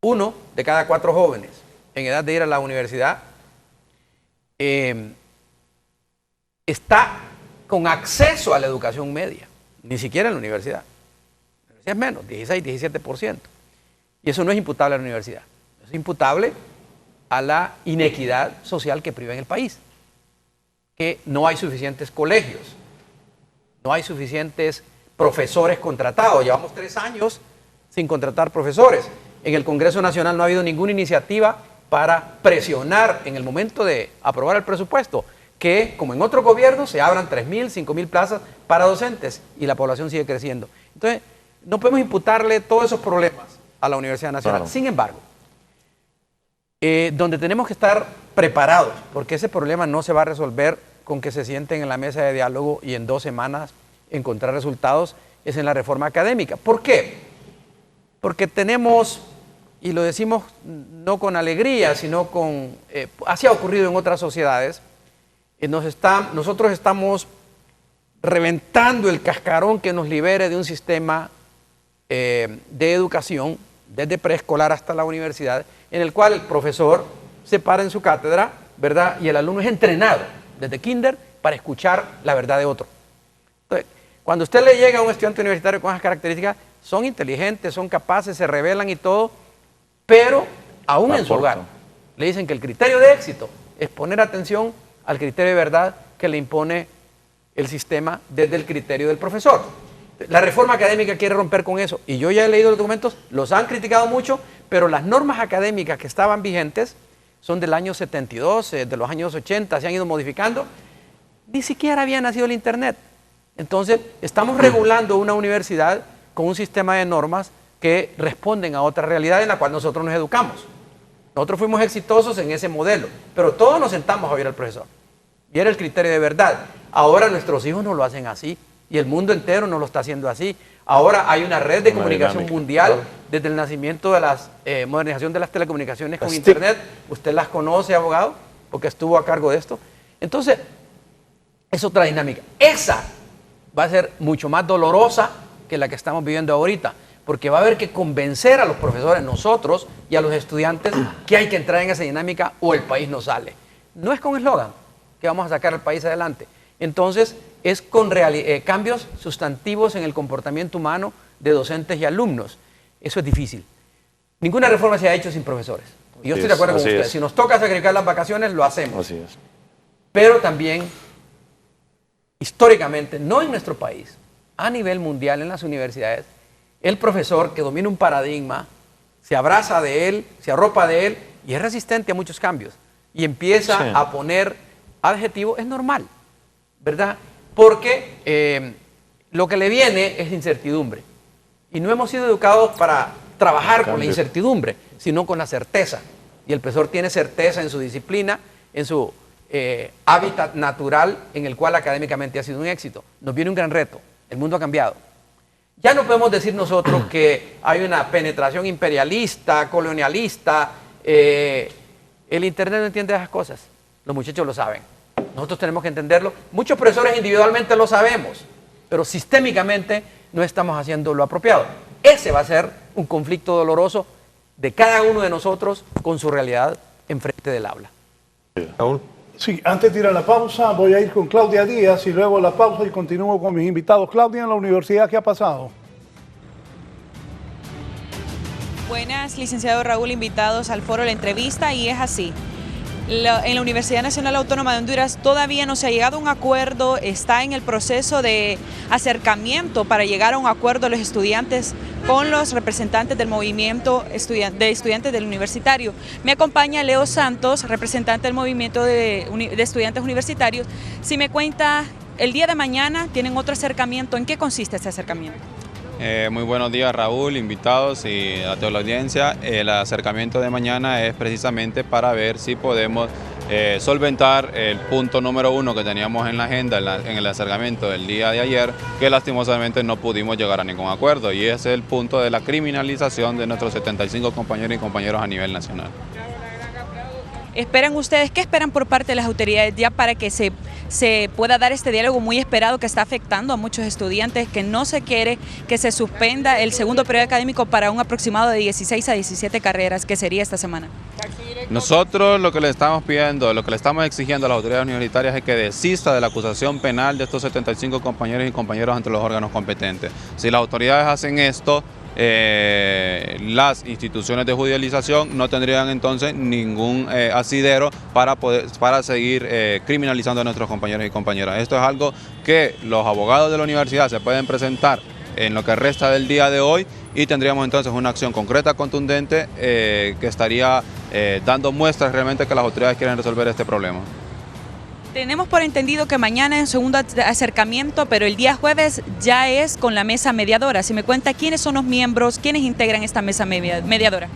1 de cada 4 jóvenes en edad de ir a la universidad está con acceso a la educación media, ni siquiera en la universidad. La universidad es menos, 16, 17%. Y eso no es imputable a la universidad, es imputable a la inequidad social que priva en el país, que no hay suficientes colegios, no hay suficientes profesores contratados. Llevamos 3 años sin contratar profesores. En el Congreso Nacional no ha habido ninguna iniciativa para presionar en el momento de aprobar el presupuesto que, como en otros gobiernos, se abran 3.000, 5.000 plazas para docentes y la población sigue creciendo. Entonces, no podemos imputarle todos esos problemas a la Universidad Nacional. Claro. Sin embargo, donde tenemos que estar preparados, porque ese problema no se va a resolver con que se sienten en la mesa de diálogo y en 2 semanas encontrar resultados, es en la reforma académica. ¿Por qué? Porque tenemos, y lo decimos no con alegría, sino con, así ha ocurrido en otras sociedades, nosotros estamos reventando el cascarón que nos libere de un sistema de educación, desde preescolar hasta la universidad, en el cual el profesor se para en su cátedra, ¿verdad? Y el alumno es entrenado desde kinder para escuchar la verdad de otro. Entonces, cuando usted le llega a un estudiante universitario con esas características, son inteligentes, son capaces, se rebelan y todo, pero aún en su hogar le dicen que el criterio de éxito es poner atención al criterio de verdad que le impone el sistema desde el criterio del profesor. La reforma académica quiere romper con eso, y yo ya he leído los documentos, los han criticado mucho, pero las normas académicas que estaban vigentes son del año 72, de los años 80, se han ido modificando, ni siquiera había nacido el Internet. Entonces, estamos regulando una universidad con un sistema de normas que responden a otra realidad en la cual nosotros nos educamos. Nosotros fuimos exitosos en ese modelo, pero todos nos sentamos a oír al profesor, y era el criterio de verdad. Ahora nuestros hijos no lo hacen así, y el mundo entero no lo está haciendo así. Ahora hay una red de comunicación mundial desde el nacimiento de la modernización de las telecomunicaciones con Internet. Usted las conoce, abogado, porque estuvo a cargo de esto. Entonces, es otra dinámica. Esa va a ser mucho más dolorosa que la que estamos viviendo ahorita, porque va a haber que convencer a los profesores, nosotros y a los estudiantes, que hay que entrar en esa dinámica o el país no sale. No es con eslogan que vamos a sacar al país adelante. Entonces, es con cambios sustantivos en el comportamiento humano de docentes y alumnos. Eso es difícil. Ninguna reforma se ha hecho sin profesores. Y yo estoy de acuerdo con usted. Si nos toca sacrificar las vacaciones, lo hacemos. Así es. Pero también, históricamente, no en nuestro país, a nivel mundial, en las universidades, el profesor que domina un paradigma se abraza de él, se arropa de él y es resistente a muchos cambios. Y empieza a poner adjetivos, es normal, ¿verdad? Porque lo que le viene es incertidumbre. Y no hemos sido educados para trabajar con la incertidumbre, sino con la certeza. Y el profesor tiene certeza en su disciplina, en su hábitat natural, en el cual académicamente ha sido un éxito. Nos viene un gran reto. El mundo ha cambiado. Ya no podemos decir nosotros que hay una penetración imperialista, colonialista. El Internet no entiende esas cosas. Los muchachos lo saben. Nosotros tenemos que entenderlo. Muchos profesores individualmente lo sabemos, pero sistémicamente no estamos haciendo lo apropiado. Ese va a ser un conflicto doloroso de cada uno de nosotros con su realidad enfrente del aula. Raúl. Sí, antes de ir a la pausa voy a ir con Claudia Díaz y luego a la pausa y continúo con mis invitados. Claudia, en la universidad, ¿qué ha pasado? Buenas, licenciado Raúl, invitados al foro de la entrevista, y es así. En la Universidad Nacional Autónoma de Honduras todavía no se ha llegado a un acuerdo, está en el proceso de acercamiento para llegar a un acuerdo los estudiantes con los representantes del movimiento de estudiantes del universitario. Me acompaña Leo Santos, representante del movimiento de estudiantes universitarios. Si me cuenta, el día de mañana tienen otro acercamiento, ¿en qué consiste este acercamiento? Muy buenos días, Raúl, invitados y a toda la audiencia. El acercamiento de mañana es precisamente para ver si podemos solventar el punto número 1 que teníamos en la agenda en el acercamiento del día de ayer, que lastimosamente no pudimos llegar a ningún acuerdo, y es el punto de la criminalización de nuestros 75 compañeros y compañeros a nivel nacional. ¿Esperan ustedes, qué esperan por parte de las autoridades ya para que se pueda dar este diálogo muy esperado que está afectando a muchos estudiantes, que no se quiere que se suspenda el segundo periodo académico para un aproximado de 16 a 17 carreras, que sería esta semana? Nosotros lo que le estamos pidiendo, lo que le estamos exigiendo a las autoridades universitarias es que desista de la acusación penal de estos 75 compañeros y compañeros ante los órganos competentes. Si las autoridades hacen esto, las instituciones de judicialización no tendrían entonces ningún asidero para seguir criminalizando a nuestros compañeros y compañeras. Esto es algo que los abogados de la universidad se pueden presentar en lo que resta del día de hoy, y tendríamos entonces una acción concreta, contundente, que estaría dando muestras realmente que las autoridades quieren resolver este problema. Tenemos por entendido que mañana es un segundo acercamiento, pero el día jueves ya es con la mesa mediadora. Si me cuenta quiénes son los miembros, quiénes integran esta mesa mediadora.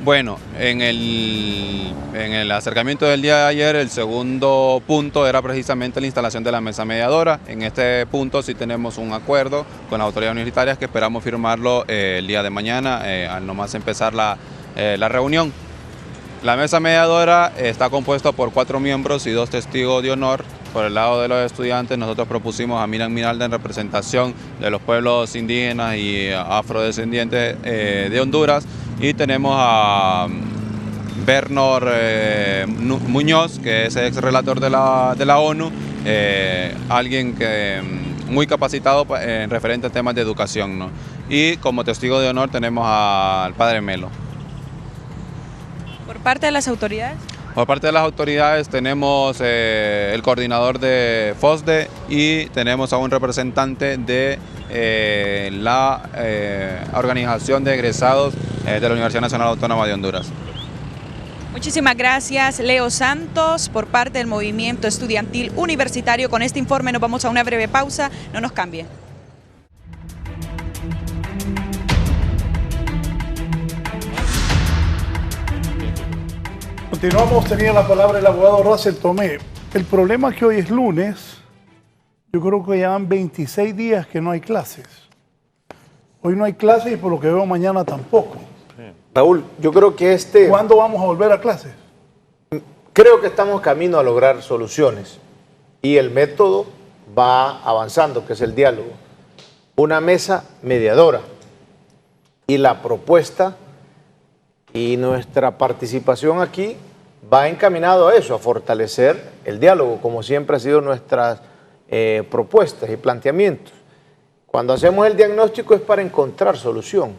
Bueno, en el acercamiento del día de ayer, el segundo punto era precisamente la instalación de la mesa mediadora. En este punto sí tenemos un acuerdo con las autoridades universitarias que esperamos firmarlo el día de mañana, al nomás empezar la reunión. La mesa mediadora está compuesta por 4 miembros y 2 testigos de honor. Por el lado de los estudiantes, nosotros propusimos a Miriam Miranda en representación de los pueblos indígenas y afrodescendientes de Honduras, y tenemos a Bernor Muñoz, que es ex relator de la ONU, alguien que muy capacitado en referente a temas de educación, ¿no? Y como testigo de honor tenemos al padre Melo. ¿Por parte de las autoridades? Por parte de las autoridades tenemos el coordinador de FOSDE y tenemos a un representante de la organización de egresados de la Universidad Nacional Autónoma de Honduras. Muchísimas gracias, Leo Santos, por parte del Movimiento Estudiantil Universitario. Con este informe nos vamos a una breve pausa, no nos cambie. Continuamos, tenía la palabra el abogado Russell Tomé. El problema es que hoy es lunes, yo creo que ya van 26 días que no hay clases. Hoy no hay clases y por lo que veo mañana tampoco. Raúl, yo creo que ¿Cuándo vamos a volver a clases? Creo que estamos camino a lograr soluciones y el método va avanzando, que es el diálogo. Una mesa mediadora y la propuesta y nuestra participación aquí va encaminado a eso, a fortalecer el diálogo, como siempre ha sido nuestras propuestas y planteamientos. Cuando hacemos el diagnóstico es para encontrar solución.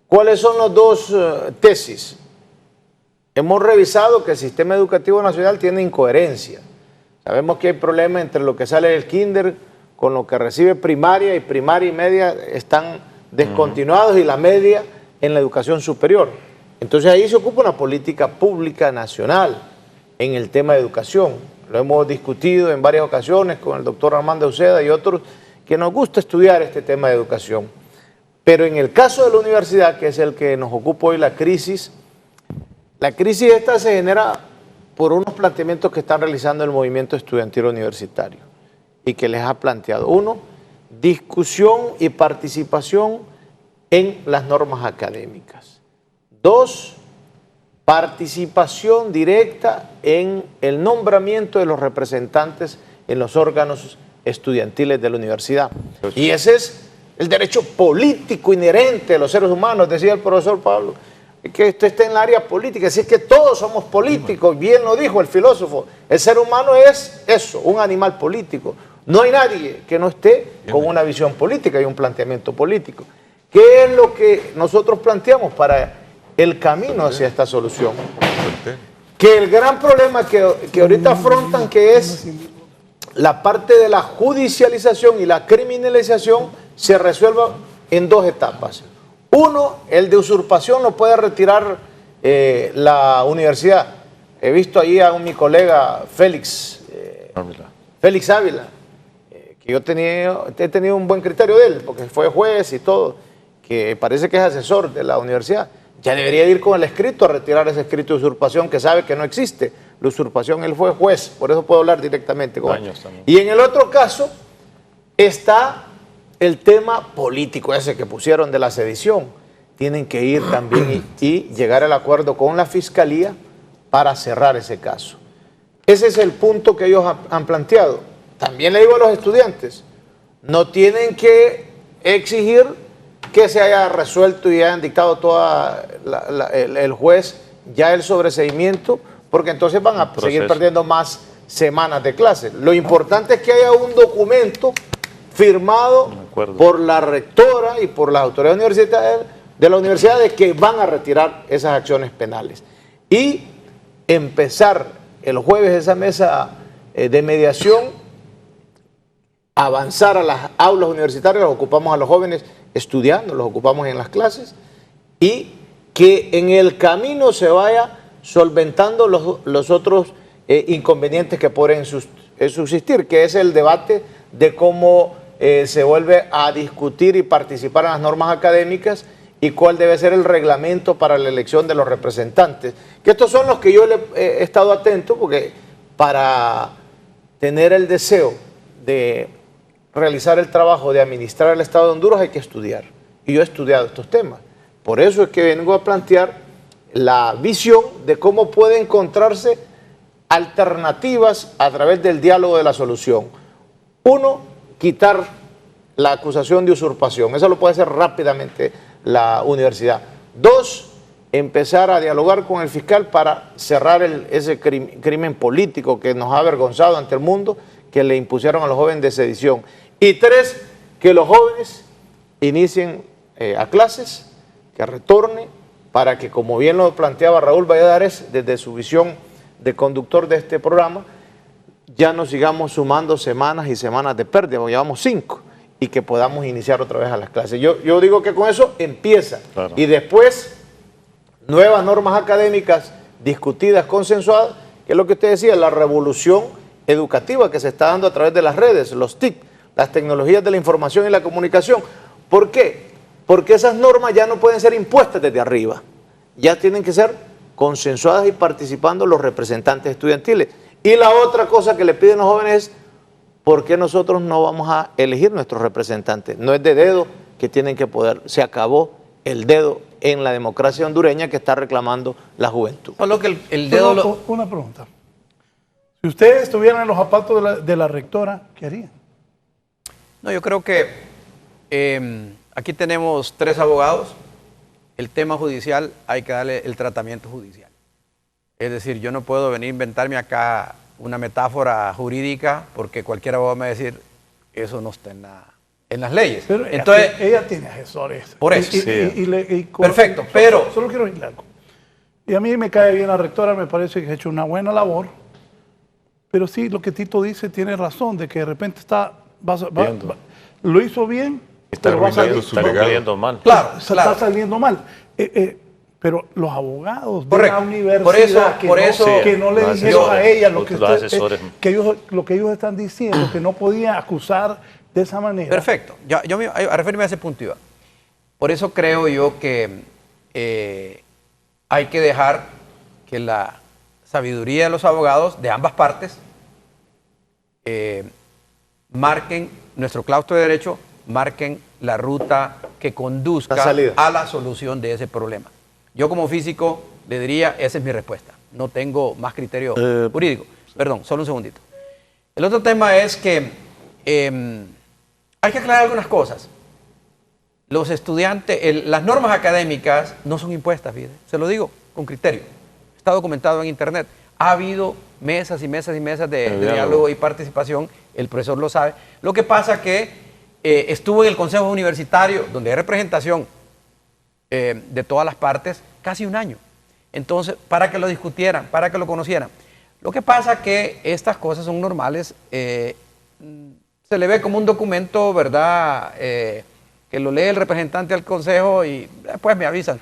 ¿Cuáles son las 2 tesis? Hemos revisado que el sistema educativo nacional tiene incoherencia. Sabemos que hay problemas entre lo que sale del kinder con lo que recibe primaria y media están descontinuados y la media en la educación superior. Entonces ahí se ocupa una política pública nacional en el tema de educación. Lo hemos discutido en varias ocasiones con el doctor Armando Uceda y otros que nos gusta estudiar este tema de educación. Pero en el caso de la universidad, que es el que nos ocupa hoy la crisis esta se genera por unos planteamientos que están realizando el movimiento estudiantil universitario y que les ha planteado. 1, discusión y participación en las normas académicas. 2, participación directa en el nombramiento de los representantes en los órganos estudiantiles de la universidad. Y ese es el derecho político inherente de los seres humanos, decía el profesor Pablo, que esto está en el área política, así es que todos somos políticos, bien lo dijo el filósofo, el ser humano es eso, un animal político. No hay nadie que no esté con una visión política y un planteamiento político. ¿Qué es lo que nosotros planteamos para el camino hacia esta solución? Que el gran problema que ahorita afrontan, que es la parte de la judicialización y la criminalización, se resuelva en 2 etapas. 1, el de usurpación lo puede retirar la universidad. He visto ahí a mi colega Félix Ávila, que yo he tenido un buen criterio de él, porque fue juez y todo, que parece que es asesor de la universidad. Ya debería ir con el escrito a retirar ese escrito de usurpación, que sabe que no existe la usurpación. Él fue juez, por eso puedo hablar directamente con él. Y en el otro caso está el tema político ese que pusieron de la sedición. Tienen que ir también y llegar al acuerdo con la Fiscalía para cerrar ese caso. Ese es el punto que ellos han planteado. También le digo a los estudiantes, no tienen que exigir que se haya resuelto y hayan dictado toda el juez ya el sobreseimiento, porque entonces van a seguir perdiendo más semanas de clase. Lo importante es que haya un documento firmado por la rectora y por las autoridades universitarias de la universidad de que van a retirar esas acciones penales. Y empezar el jueves esa mesa de mediación, avanzar a las aulas universitarias, los ocupamos a los jóvenes estudiando, los ocupamos en las clases, y que en el camino se vaya solventando los otros inconvenientes que pueden subsistir, que es el debate de cómo se vuelve a discutir y participar en las normas académicas y cuál debe ser el reglamento para la elección de los representantes. Que estos son los que yo he estado atento, porque para tener el deseo de realizar el trabajo de administrar el Estado de Honduras hay que estudiar. Y yo he estudiado estos temas. Por eso es que vengo a plantear la visión de cómo puede encontrarse alternativas a través del diálogo de la solución. Uno, quitar la acusación de usurpación. Eso lo puede hacer rápidamente la universidad. Dos, empezar a dialogar con el fiscal para cerrar ese crimen político que nos ha avergonzado ante el mundo, que le impusieron a los jóvenes de sedición. Y tres, que los jóvenes inicien a clases, que retorne, para que, como bien lo planteaba Raúl Valladares, desde su visión de conductor de este programa, ya no sigamos sumando semanas y semanas de pérdida, porque llevamos 5, y que podamos iniciar otra vez a las clases. Yo digo que con eso empieza, claro. Y después nuevas normas académicas discutidas, consensuadas, que es lo que usted decía, la revolución educativa que se está dando a través de las redes, los TIC, las tecnologías de la información y la comunicación. ¿Por qué? Porque esas normas ya no pueden ser impuestas desde arriba, ya tienen que ser consensuadas y participando los representantes estudiantiles. Y la otra cosa que le piden los jóvenes es, ¿por qué nosotros no vamos a elegir nuestros representantes? No es de dedo que tienen que poder, se acabó el dedo en la democracia hondureña que está reclamando la juventud. Solo que el dedo... Una pregunta. Si ustedes estuvieran en los zapatos de la rectora, ¿qué harían? No, yo creo que aquí tenemos 3 abogados. El tema judicial hay que darle el tratamiento judicial. Es decir, yo no puedo venir a inventarme acá una metáfora jurídica porque cualquier abogado me va a decir, eso no está en las leyes. Pero entonces, ella tiene asesores. Por eso. Perfecto, pero... Solo quiero decir algo. Y a mí me cae bien la rectora, me parece que ha hecho una buena labor, pero sí, lo que Tito dice tiene razón, de que de repente lo hizo bien, está saliendo mal. Claro, está saliendo mal. Pero los abogados de la universidad que no le dijeron a ella lo que ellos están diciendo, que no podían acusar de esa manera. Perfecto. Yo a referirme a ese punto iba. Por eso creo yo que hay que dejar que la sabiduría de los abogados de ambas partes marquen nuestro claustro de derecho, marquen la ruta que conduzca a la solución de ese problema. Yo como físico le diría, esa es mi respuesta. No tengo más criterio jurídico. Perdón, solo un segundito. El otro tema es que hay que aclarar algunas cosas. Los estudiantes, las normas académicas no son impuestas, fíjate. Se lo digo con criterio. Está documentado en internet. Ha habido mesas y mesas y mesas de diálogo y participación. El profesor lo sabe. Lo que pasa que estuvo en el Consejo Universitario, donde hay representación de todas las partes, casi un año. Entonces, para que lo discutieran, para que lo conocieran. Lo que pasa que estas cosas son normales. Se le ve como un documento, ¿verdad? Que lo lee el representante del Consejo y después me avisan.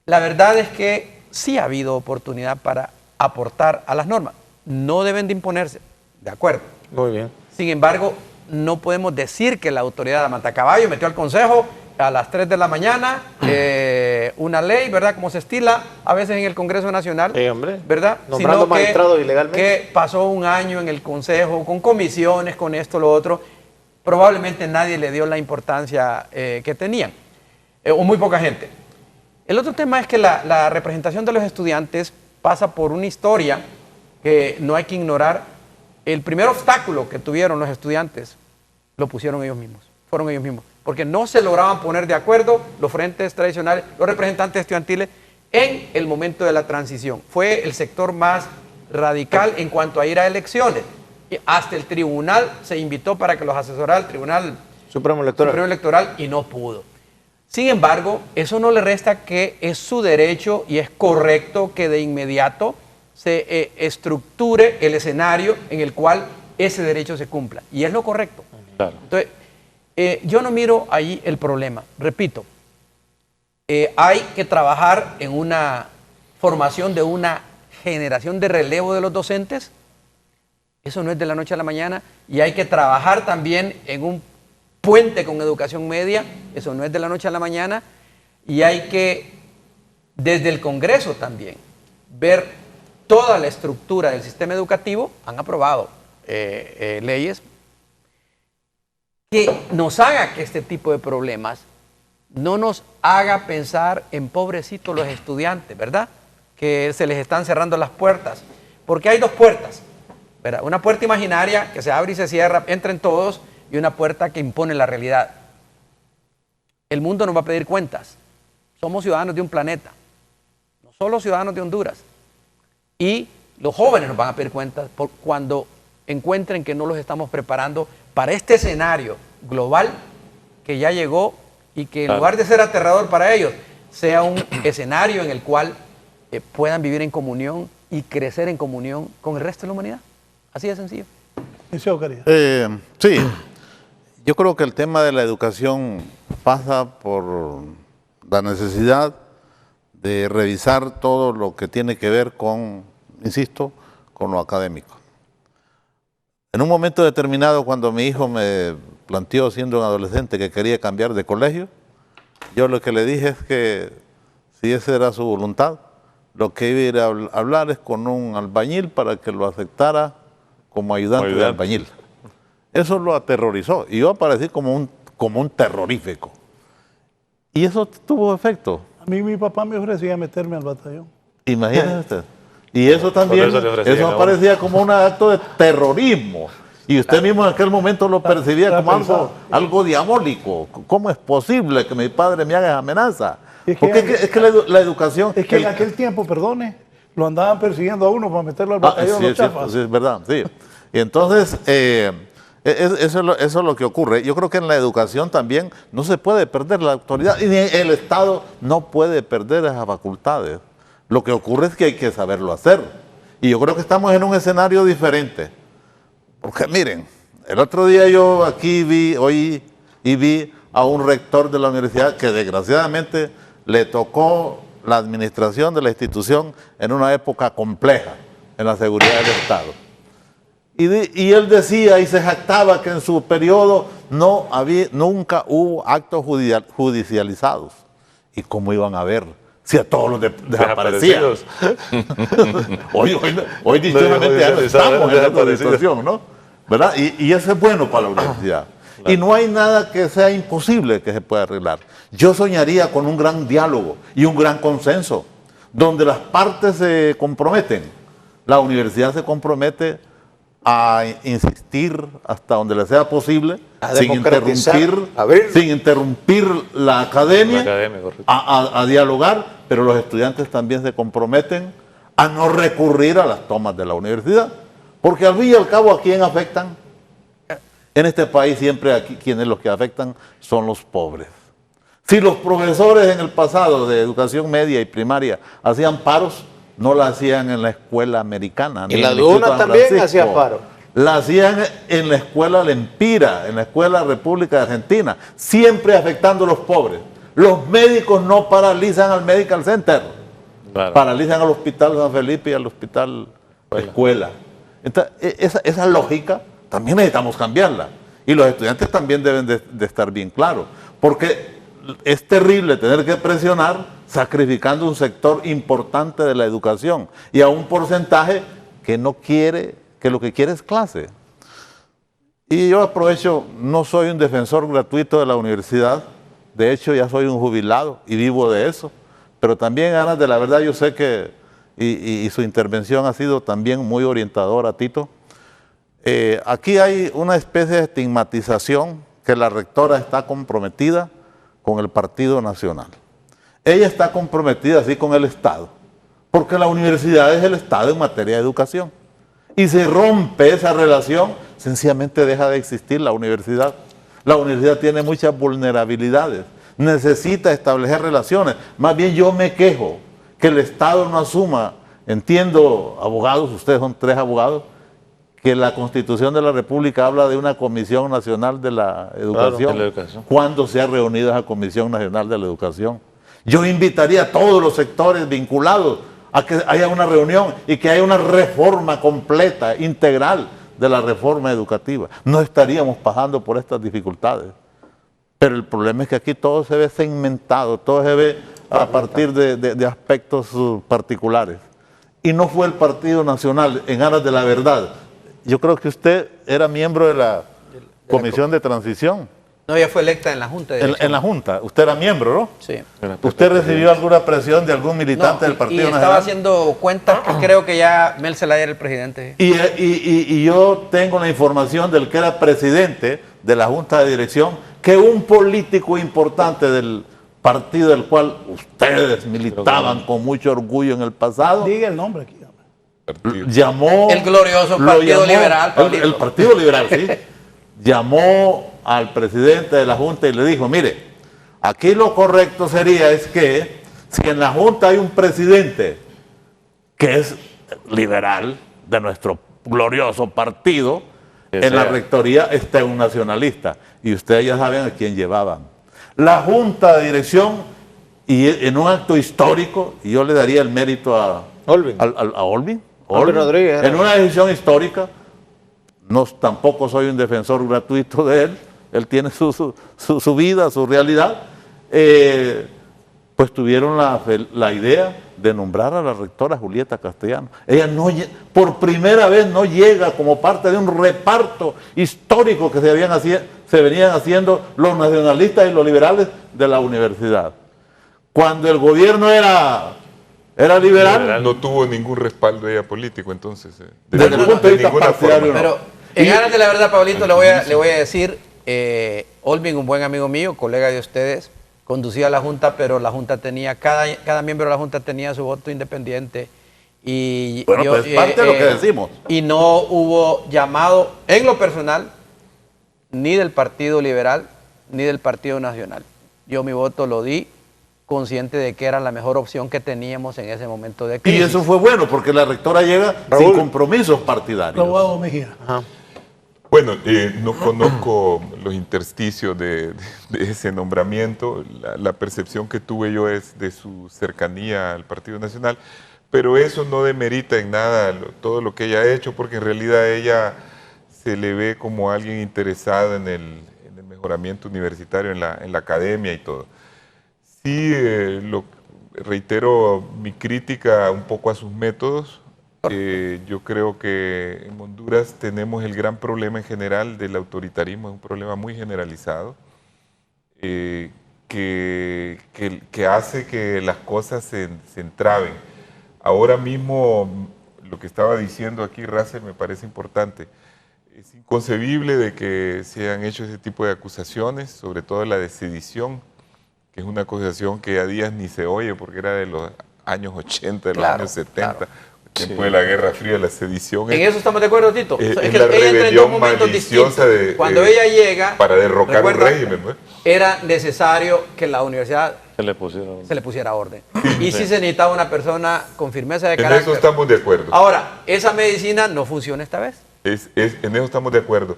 La verdad es que sí ha habido oportunidad para aportar a las normas. No deben de imponerse, ¿de acuerdo? Muy bien. Sin embargo, no podemos decir que la autoridad de Mantacaballo metió al Consejo a las 3 de la mañana una ley, ¿verdad? Como se estila a veces en el Congreso Nacional, ¿verdad? Nombrando magistrados ilegalmente. Que pasó un año en el Consejo con comisiones, con esto, lo otro. Probablemente nadie le dio la importancia que tenían, o muy poca gente. El otro tema es que la representación de los estudiantes pasa por una historia que no hay que ignorar. El primer obstáculo que tuvieron los estudiantes lo pusieron ellos mismos, fueron ellos mismos, porque no se lograban poner de acuerdo los frentes tradicionales, los representantes estudiantiles en el momento de la transición. Fue el sector más radical en cuanto a ir a elecciones. Y hasta el tribunal se invitó para que los asesorara el Tribunal Supremo Electoral y no pudo. Sin embargo, eso no le resta que es su derecho y es correcto que de inmediato se estructure el escenario en el cual ese derecho se cumpla. Y es lo correcto. Claro. Entonces, yo no miro ahí el problema. Repito, hay que trabajar en una formación de una generación de relevo de los docentes. Eso no es de la noche a la mañana. Y hay que trabajar también en un puente con educación media. Eso no es de la noche a la mañana. Y hay que, desde el Congreso también, ver toda la estructura del sistema educativo. Han aprobado leyes que nos haga que este tipo de problemas no nos haga pensar en pobrecitos los estudiantes, ¿verdad? Que se les están cerrando las puertas. Porque hay dos puertas, ¿verdad? Una puerta imaginaria que se abre y se cierra, entren todos, y una puerta que impone la realidad. El mundo nos va a pedir cuentas. Somos ciudadanos de un planeta, no solo ciudadanos de Honduras. Y los jóvenes nos van a pedir cuentas cuando encuentren que no los estamos preparando para este escenario global que ya llegó y que en lugar de ser aterrador para ellos, sea un escenario en el cual puedan vivir en comunión y crecer en comunión con el resto de la humanidad. Así de sencillo. Sí, yo creo que el tema de la educación pasa por la necesidad de revisar todo lo que tiene que ver con, insisto, con lo académico. En un momento determinado, cuando mi hijo me planteó, siendo un adolescente, que quería cambiar de colegio, yo lo que le dije es que, si esa era su voluntad, lo que iba a ir a hablar es con un albañil para que lo aceptara como ayudante de albañil. Eso lo aterrorizó y yo aparecí como un terrorífico. Y eso tuvo efecto. A mí mi papá me ofrecía meterme al batallón. Imagínese usted. Y eso también, eso aparecía como un acto de terrorismo. Y usted mismo en aquel momento lo percibía como algo diabólico. ¿Cómo es posible que mi padre me haga esa amenaza? Porque es que la educación... Es que en aquel tiempo, perdone, lo andaban persiguiendo a uno para meterlo al batallón. Sí, es verdad, sí. Y entonces, eso es lo que ocurre. Yo creo que en la educación también no se puede perder la autoridad. Y el Estado no puede perder esas facultades. Lo que ocurre es que hay que saberlo hacer. Y yo creo que estamos en un escenario diferente. Porque miren, el otro día yo aquí oí a un rector de la universidad que desgraciadamente le tocó la administración de la institución en una época compleja en la seguridad del Estado. Y él decía y se jactaba que en su periodo nunca hubo actos judicializados. ¿Y cómo iban a haber? Si a todos los desaparecidos. hoy dichosamente ya no estamos en esta situación, ¿no? ¿Verdad? Y eso es bueno para la universidad. Y no hay nada que sea imposible que se pueda arreglar. Yo soñaría con un gran diálogo y un gran consenso, donde las partes se comprometen. La universidad se compromete a insistir hasta donde le sea posible, sin interrumpir la academia, a dialogar, pero los estudiantes también se comprometen a no recurrir a las tomas de la universidad, porque al fin y al cabo, ¿a quién afectan? En este país siempre quienes los que afectan son los pobres. Si los profesores en el pasado de educación media y primaria hacían paros, no la hacían en la escuela americana. Y la Duna también hacía paro. La hacían en la escuela Lempira, en la escuela República de Argentina, siempre afectando a los pobres. Los médicos no paralizan al Medical Center, paralizan al Hospital San Felipe y al Hospital Escuela. Entonces, esa lógica también necesitamos cambiarla. Y los estudiantes también deben de estar bien claros, porque es terrible tener que presionar sacrificando un sector importante de la educación y a un porcentaje que no quiere, que lo que quiere es clase. Y yo aprovecho, no soy un defensor gratuito de la universidad, de hecho ya soy un jubilado y vivo de eso, pero también, Ana, de la verdad yo sé que, y su intervención ha sido también muy orientadora, Tito. Aquí hay una especie de estigmatización que la rectora está comprometida con el Partido Nacional. Ella está comprometida así con el Estado, porque la universidad es el Estado en materia de educación. Y se rompe esa relación, sencillamente deja de existir la universidad. La universidad tiene muchas vulnerabilidades, necesita establecer relaciones. Más bien yo me quejo que el Estado no asuma, entiendo, abogados, ustedes son 3 abogados, que la Constitución de la República habla de una Comisión Nacional de la Educación. ¿Cuándo se ha reunido esa Comisión Nacional de la Educación? Yo invitaría a todos los sectores vinculados a que haya una reunión y que haya una reforma completa, integral de la reforma educativa. No estaríamos pasando por estas dificultades. Pero el problema es que aquí todo se ve segmentado, todo se ve a partir de aspectos particulares. Y no fue el Partido Nacional en aras de la verdad. Yo creo que usted era miembro de la Comisión de Transición. No, ella fue electa en la Junta. En la Junta. Usted era miembro, ¿no? Sí. ¿Usted recibió alguna presión de algún militante del Partido Nacional? Estaba haciendo cuentas que creo que ya Mel Zelaya era el presidente. Y yo tengo la información del que era presidente de la Junta de Dirección, que un político importante del partido del cual ustedes militaban con mucho orgullo en el pasado. Diga el nombre aquí. Llamó... El glorioso Partido Liberal. El Partido Liberal, sí. Llamó al presidente de la Junta y le dijo, mire, aquí lo correcto sería es que si en la Junta hay un presidente que es liberal de nuestro glorioso partido, en la rectoría está un nacionalista. Y ustedes ya saben a quién llevaban. La Junta de Dirección, y en un acto histórico, y yo le daría el mérito a Olvin, Olvin Rodríguez. En una decisión histórica, tampoco soy un defensor gratuito de él tiene su vida, su realidad, pues tuvieron la idea de nombrar a la rectora Julieta Castellano. Ella por primera vez no llega como parte de un reparto histórico que se venían haciendo los nacionalistas y los liberales de la universidad. Cuando el gobierno era liberal, no tuvo ningún respaldo ella político, entonces. Desde el punto de vista partidario, no. Pero en aras de la verdad, Pablito, le voy a decir, Olvin, un buen amigo mío, colega de ustedes, conducía la Junta, pero la Junta tenía, cada miembro de la Junta tenía su voto independiente. Y bueno, pues parte de lo que decimos. Y no hubo llamado, en lo personal, ni del Partido Liberal, ni del Partido Nacional. Yo mi voto lo di consciente de que era la mejor opción que teníamos en ese momento de crisis. Y eso fue bueno, porque la rectora llega sin compromisos partidarios. Raúl Mejía. Ajá. Bueno, no conozco los intersticios de ese nombramiento. La percepción que tuve yo es de su cercanía al Partido Nacional, pero eso no demerita en nada todo lo que ella ha hecho, porque en realidad ella se le ve como alguien interesado en el mejoramiento universitario, en la academia y todo. Sí, reitero mi crítica un poco a sus métodos. Yo creo que en Honduras tenemos el gran problema en general del autoritarismo, es un problema muy generalizado, que hace que las cosas se entraben. Ahora mismo, lo que estaba diciendo aquí Russell me parece importante. Es inconcebible de que se hayan hecho ese tipo de acusaciones, sobre todo la de sedición, que es una acusación que a días ni se oye porque era de los años 80, de los años 70. Claro. Tiempo de la Guerra Fría, la sedición. En eso estamos de acuerdo, Tito. Es que la rebelión maliciosa cuando ella llega para derrocar un régimen, ¿no? Era necesario que la universidad se le pusiera orden. Y sí se necesitaba una persona con firmeza de carácter. En eso estamos de acuerdo. Ahora, esa medicina no funciona esta vez. En eso estamos de acuerdo.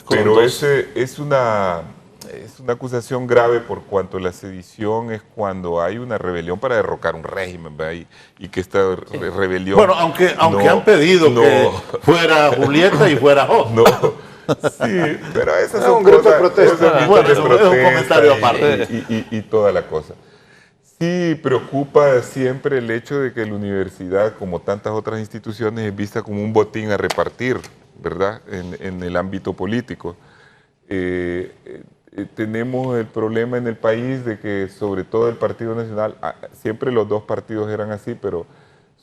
Pero es una acusación grave por cuanto la sedición es cuando hay una rebelión para derrocar un régimen, ¿verdad? Y que esta rebelión... Bueno, aunque han pedido que fuera Julieta y fuera Jo. No, sí, pero esas son un grupo de protesta. Bueno, es un comentario aparte. Y toda la cosa. Sí, preocupa siempre el hecho de que la universidad, como tantas otras instituciones, es vista como un botín a repartir, ¿verdad? En el ámbito político. Tenemos el problema en el país de que sobre todo el Partido Nacional, siempre los dos partidos eran así, pero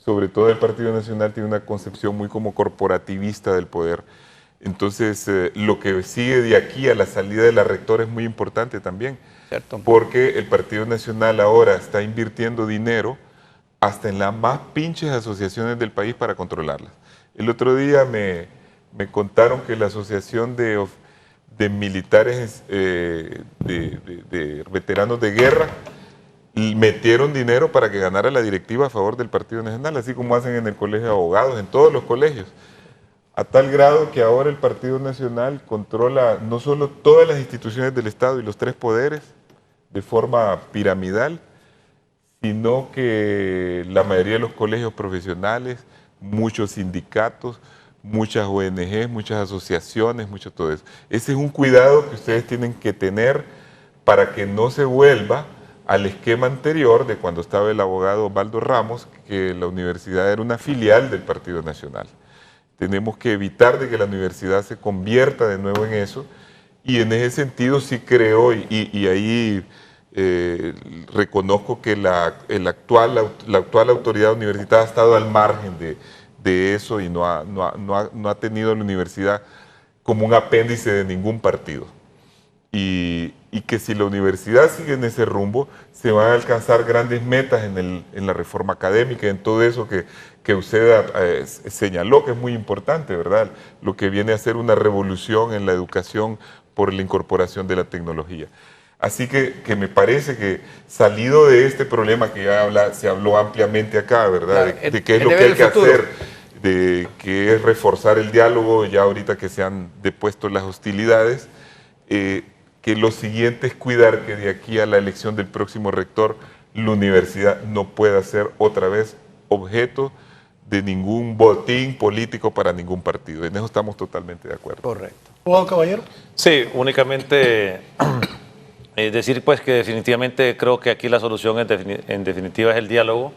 sobre todo el Partido Nacional tiene una concepción muy como corporativista del poder. Entonces, lo que sigue de aquí a la salida de la rectora es muy importante también, cierto, porque el Partido Nacional ahora está invirtiendo dinero hasta en las más pinches asociaciones del país para controlarlas. El otro día me contaron que la Asociación de militares, de veteranos de guerra, metieron dinero para que ganara la directiva a favor del Partido Nacional, así como hacen en el Colegio de Abogados, en todos los colegios, a tal grado que ahora el Partido Nacional controla no solo todas las instituciones del Estado y los tres poderes de forma piramidal, sino que la mayoría de los colegios profesionales, muchos sindicatos, muchas ONGs, muchas asociaciones, mucho todo eso. Ese es un cuidado que ustedes tienen que tener para que no se vuelva al esquema anterior de cuando estaba el abogado Osvaldo Ramos, que la universidad era una filial del Partido Nacional. Tenemos que evitar de que la universidad se convierta de nuevo en eso, y en ese sentido sí creo, y ahí reconozco que la actual autoridad universitaria ha estado al margen de eso y no ha tenido la universidad como un apéndice de ningún partido. Y que si la universidad sigue en ese rumbo, se van a alcanzar grandes metas en la reforma académica, en todo eso que usted señaló, que es muy importante, ¿verdad? Lo que viene a ser una revolución en la educación por la incorporación de la tecnología. Así que me parece que salido de este problema que ya se habló ampliamente acá, ¿verdad? Claro, de qué es lo que hay que hacer, de que es reforzar el diálogo, ya ahorita que se han depuesto las hostilidades, que lo siguiente es cuidar que de aquí a la elección del próximo rector, la universidad no pueda ser otra vez objeto de ningún botín político para ningún partido. En eso estamos totalmente de acuerdo. Correcto. ¿Juan Caballero? Sí, únicamente decir pues que definitivamente creo que aquí la solución en definitiva es el diálogo,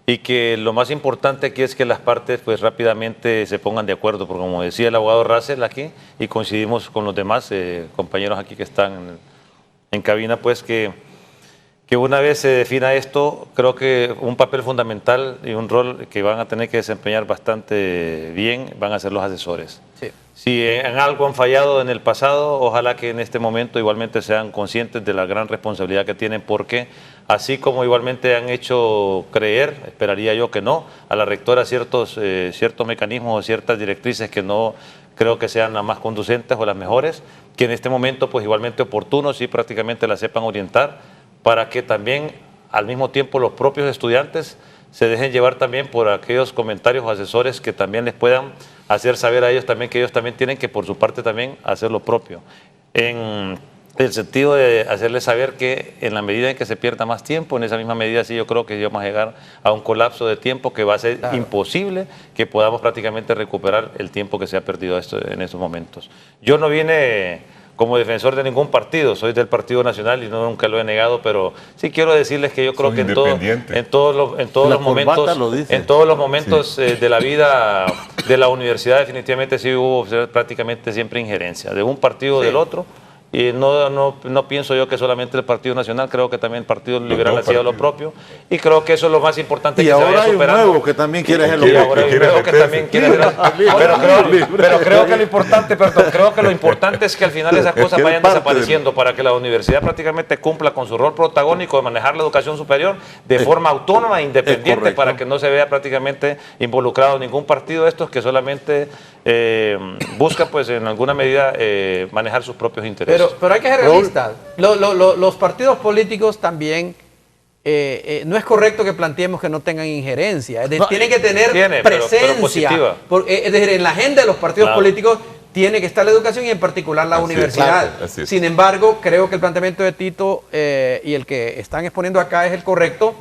y que lo más importante aquí es que las partes pues rápidamente se pongan de acuerdo, porque como decía el abogado Russell aquí, y coincidimos con los demás compañeros aquí que están en cabina, pues que una vez se defina esto, creo que un papel fundamental y un rol que van a tener que desempeñar bastante bien van a ser los asesores. Sí. Si en algo han fallado en el pasado, ojalá que en este momento igualmente sean conscientes de la gran responsabilidad que tienen, porque así como igualmente han hecho creer, esperaría yo que no, a la rectora ciertos mecanismos o ciertas directrices que no creo que sean las más conducentes o las mejores, que en este momento pues igualmente oportunos y prácticamente las sepan orientar, para que también al mismo tiempo los propios estudiantes se dejen llevar también por aquellos comentarios o asesores que también les puedan hacer saber a ellos también que ellos también tienen que por su parte también hacer lo propio. En el sentido de hacerles saber que en la medida en que se pierda más tiempo, en esa misma medida sí yo creo que vamos a llegar a un colapso de tiempo que va a ser imposible que podamos prácticamente recuperar el tiempo que se ha perdido en estos momentos. Yo no vine como defensor de ningún partido, soy del Partido Nacional y nunca lo he negado, pero sí quiero decirles que yo creo que en todos los momentos de la vida de la universidad definitivamente sí hubo prácticamente siempre injerencia de un partido o del otro. Y no pienso yo que solamente el Partido Nacional, creo que también el Partido Liberal hacía lo propio, y creo que eso es lo más importante que se vaya superando. Y ahora hay un nuevo que también quiere hacer lo propio. Pero creo que lo importante, creo que lo importante es que al final esas cosas vayan desapareciendo para que la universidad prácticamente cumpla con su rol protagónico de manejar la educación superior de forma autónoma e independiente, para que no se vea prácticamente involucrado ningún partido de estos que solamente busca pues en alguna medida manejar sus propios intereses. Pero hay que ser realistas. Los partidos políticos también, no es correcto que planteemos que no tengan injerencia. Tienen que tener presencia. Es decir, en la agenda de los partidos políticos tiene que estar la educación y en particular la universidad. Sin embargo, creo que el planteamiento de Tito y el que están exponiendo acá es el correcto.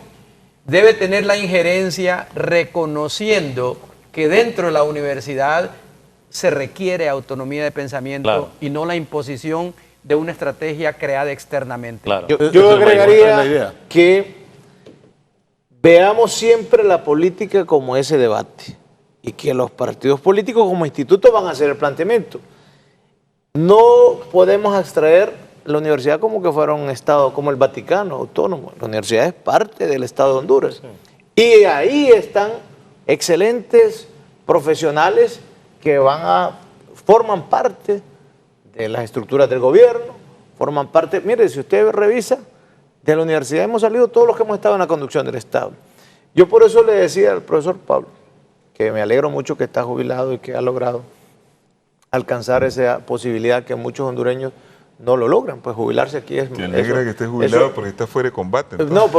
Debe tener la injerencia reconociendo que dentro de la universidad se requiere autonomía de pensamiento y no la imposición de una estrategia creada externamente. Yo agregaría que veamos siempre la política como ese debate y que los partidos políticos como instituto van a hacer el planteamiento. No podemos abstraer la universidad como que fuera un Estado como el Vaticano, autónomo. La universidad es parte del Estado de Honduras. Y ahí están excelentes profesionales que forman parte de las estructuras del gobierno, forman parte, mire, si usted revisa, de la universidad hemos salido todos los que hemos estado en la conducción del Estado. Yo por eso le decía al profesor Pablo, que me alegro mucho que está jubilado y que ha logrado alcanzar esa posibilidad que muchos hondureños no lo logran, pues jubilarse aquí es... Te alegra que esté jubilado porque está fuera de combate. Entonces. No,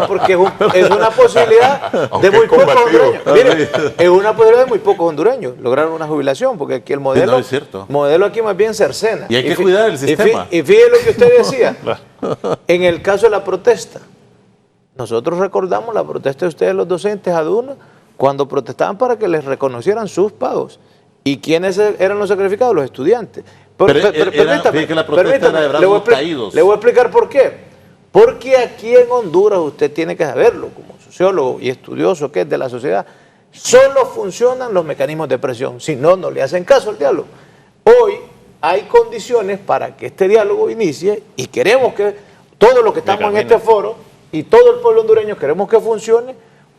porque es una posibilidad de muy pocos hondureños. Mire, es una posibilidad de muy pocos hondureños lograr una jubilación, porque aquí el modelo, modelo aquí más bien cercena. Y hay que cuidar el sistema. Y fíjese lo que usted decía, en el caso de la protesta, nosotros recordamos la protesta de ustedes los docentes a Duna, cuando protestaban para que les reconocieran sus pagos. ¿Y quiénes eran los sacrificados? Los estudiantes. Permítame, que la protesta era de brazos caídos. le voy a explicar por qué. Porque aquí en Honduras, usted tiene que saberlo, como sociólogo y estudioso que es de la sociedad, solo funcionan los mecanismos de presión, si no, no le hacen caso al diálogo. Hoy hay condiciones para que este diálogo inicie y queremos que todos los que estamos en este foro y todo el pueblo hondureño queremos que funcione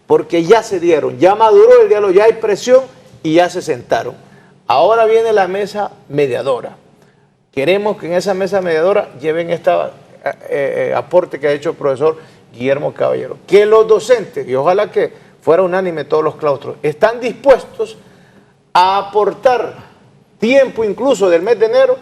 porque ya se dieron, ya maduró el diálogo, ya hay presión y ya se sentaron. Ahora viene la mesa mediadora. Queremos que en esa mesa mediadora lleven este aporte que ha hecho el profesor Guillermo Caballero. Que los docentes, y ojalá que fuera unánime todos los claustros, están dispuestos a aportar tiempo incluso del mes de enero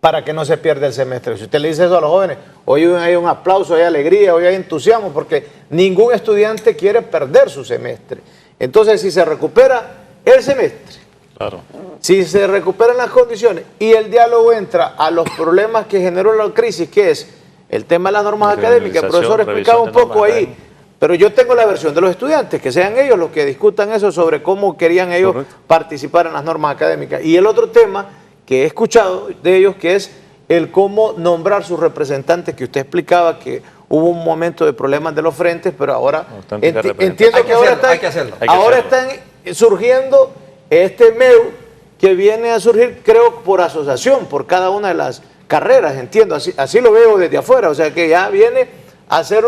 para que no se pierda el semestre. Si usted le dice eso a los jóvenes, hoy hay un aplauso, hay alegría, hoy hay entusiasmo, porque ningún estudiante quiere perder su semestre. Entonces, si se recupera el semestre, claro, si se recuperan las condiciones y el diálogo entra a los problemas que generó la crisis, que es el tema de las normas académicas, el profesor explicaba un poco ahí, pero yo tengo la versión de los estudiantes, que sean ellos los que discutan eso sobre cómo querían ellos participar en las normas académicas. Y el otro tema que he escuchado de ellos, que es el cómo nombrar sus representantes, que usted explicaba que hubo un momento de problemas de los frentes, pero ahora entiendo que ahora están surgiendo este MEU que viene a surgir, creo, por asociación, por cada una de las carreras, entiendo, así lo veo desde afuera, o sea que ya viene a ser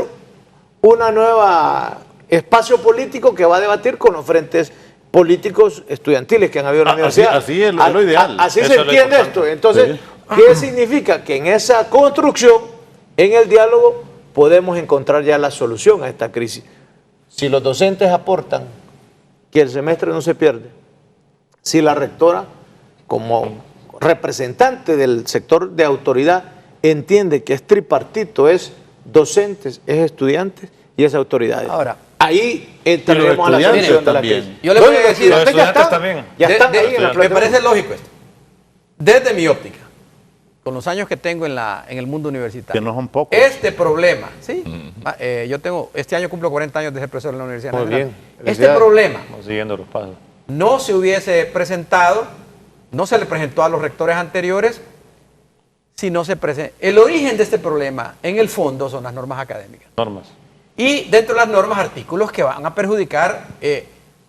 una nueva espacio político que va a debatir con los frentes políticos estudiantiles que han habido en la universidad. Así es lo ideal. Así se entiende esto. Entonces, ¿qué significa? Que en esa construcción, en el diálogo, podemos encontrar ya la solución a esta crisis. Si los docentes aportan que el semestre no se pierde, si la rectora, como representante del sector de autoridad, entiende que es tripartito, es docentes, es estudiantes y es autoridades. Ahora, ahí entraremos a la solución de la crisis. Yo le voy a decir, ya están ahí en la me parece lógico esto. Desde mi óptica, con los años que tengo en el mundo universitario, que no son pocos. Este problema, ¿sí? Este año cumplo 40 años de ser profesor en la Universidad Nacional. Bien. Este problema siguiendo los pasos, no se hubiese presentado, no se le presentó a los rectores anteriores, si no se presenta. El origen de este problema, en el fondo, son las normas académicas. Y dentro de las normas, artículos que van a perjudicar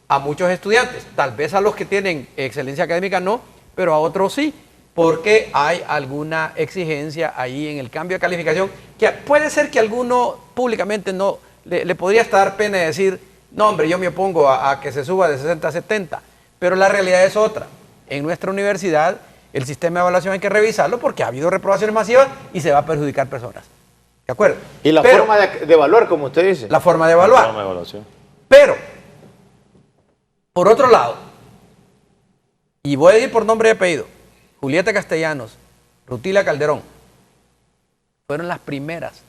a muchos estudiantes. Tal vez a los que tienen excelencia académica no, pero a otros sí, porque hay alguna exigencia ahí en el cambio de calificación, que puede ser que alguno públicamente no le podría estar pena de decir, no hombre, yo me opongo a que se suba de 60 a 70, pero la realidad es otra. En nuestra universidad, el sistema de evaluación hay que revisarlo porque ha habido reprobaciones masivas y se va a perjudicar personas. ¿De acuerdo? Y la forma de evaluar, como usted dice. La forma de evaluar. La evaluación. Pero, por otro lado, y voy a ir por nombre y apellido, Julieta Castellanos, Rutila Calderón, fueron las primeras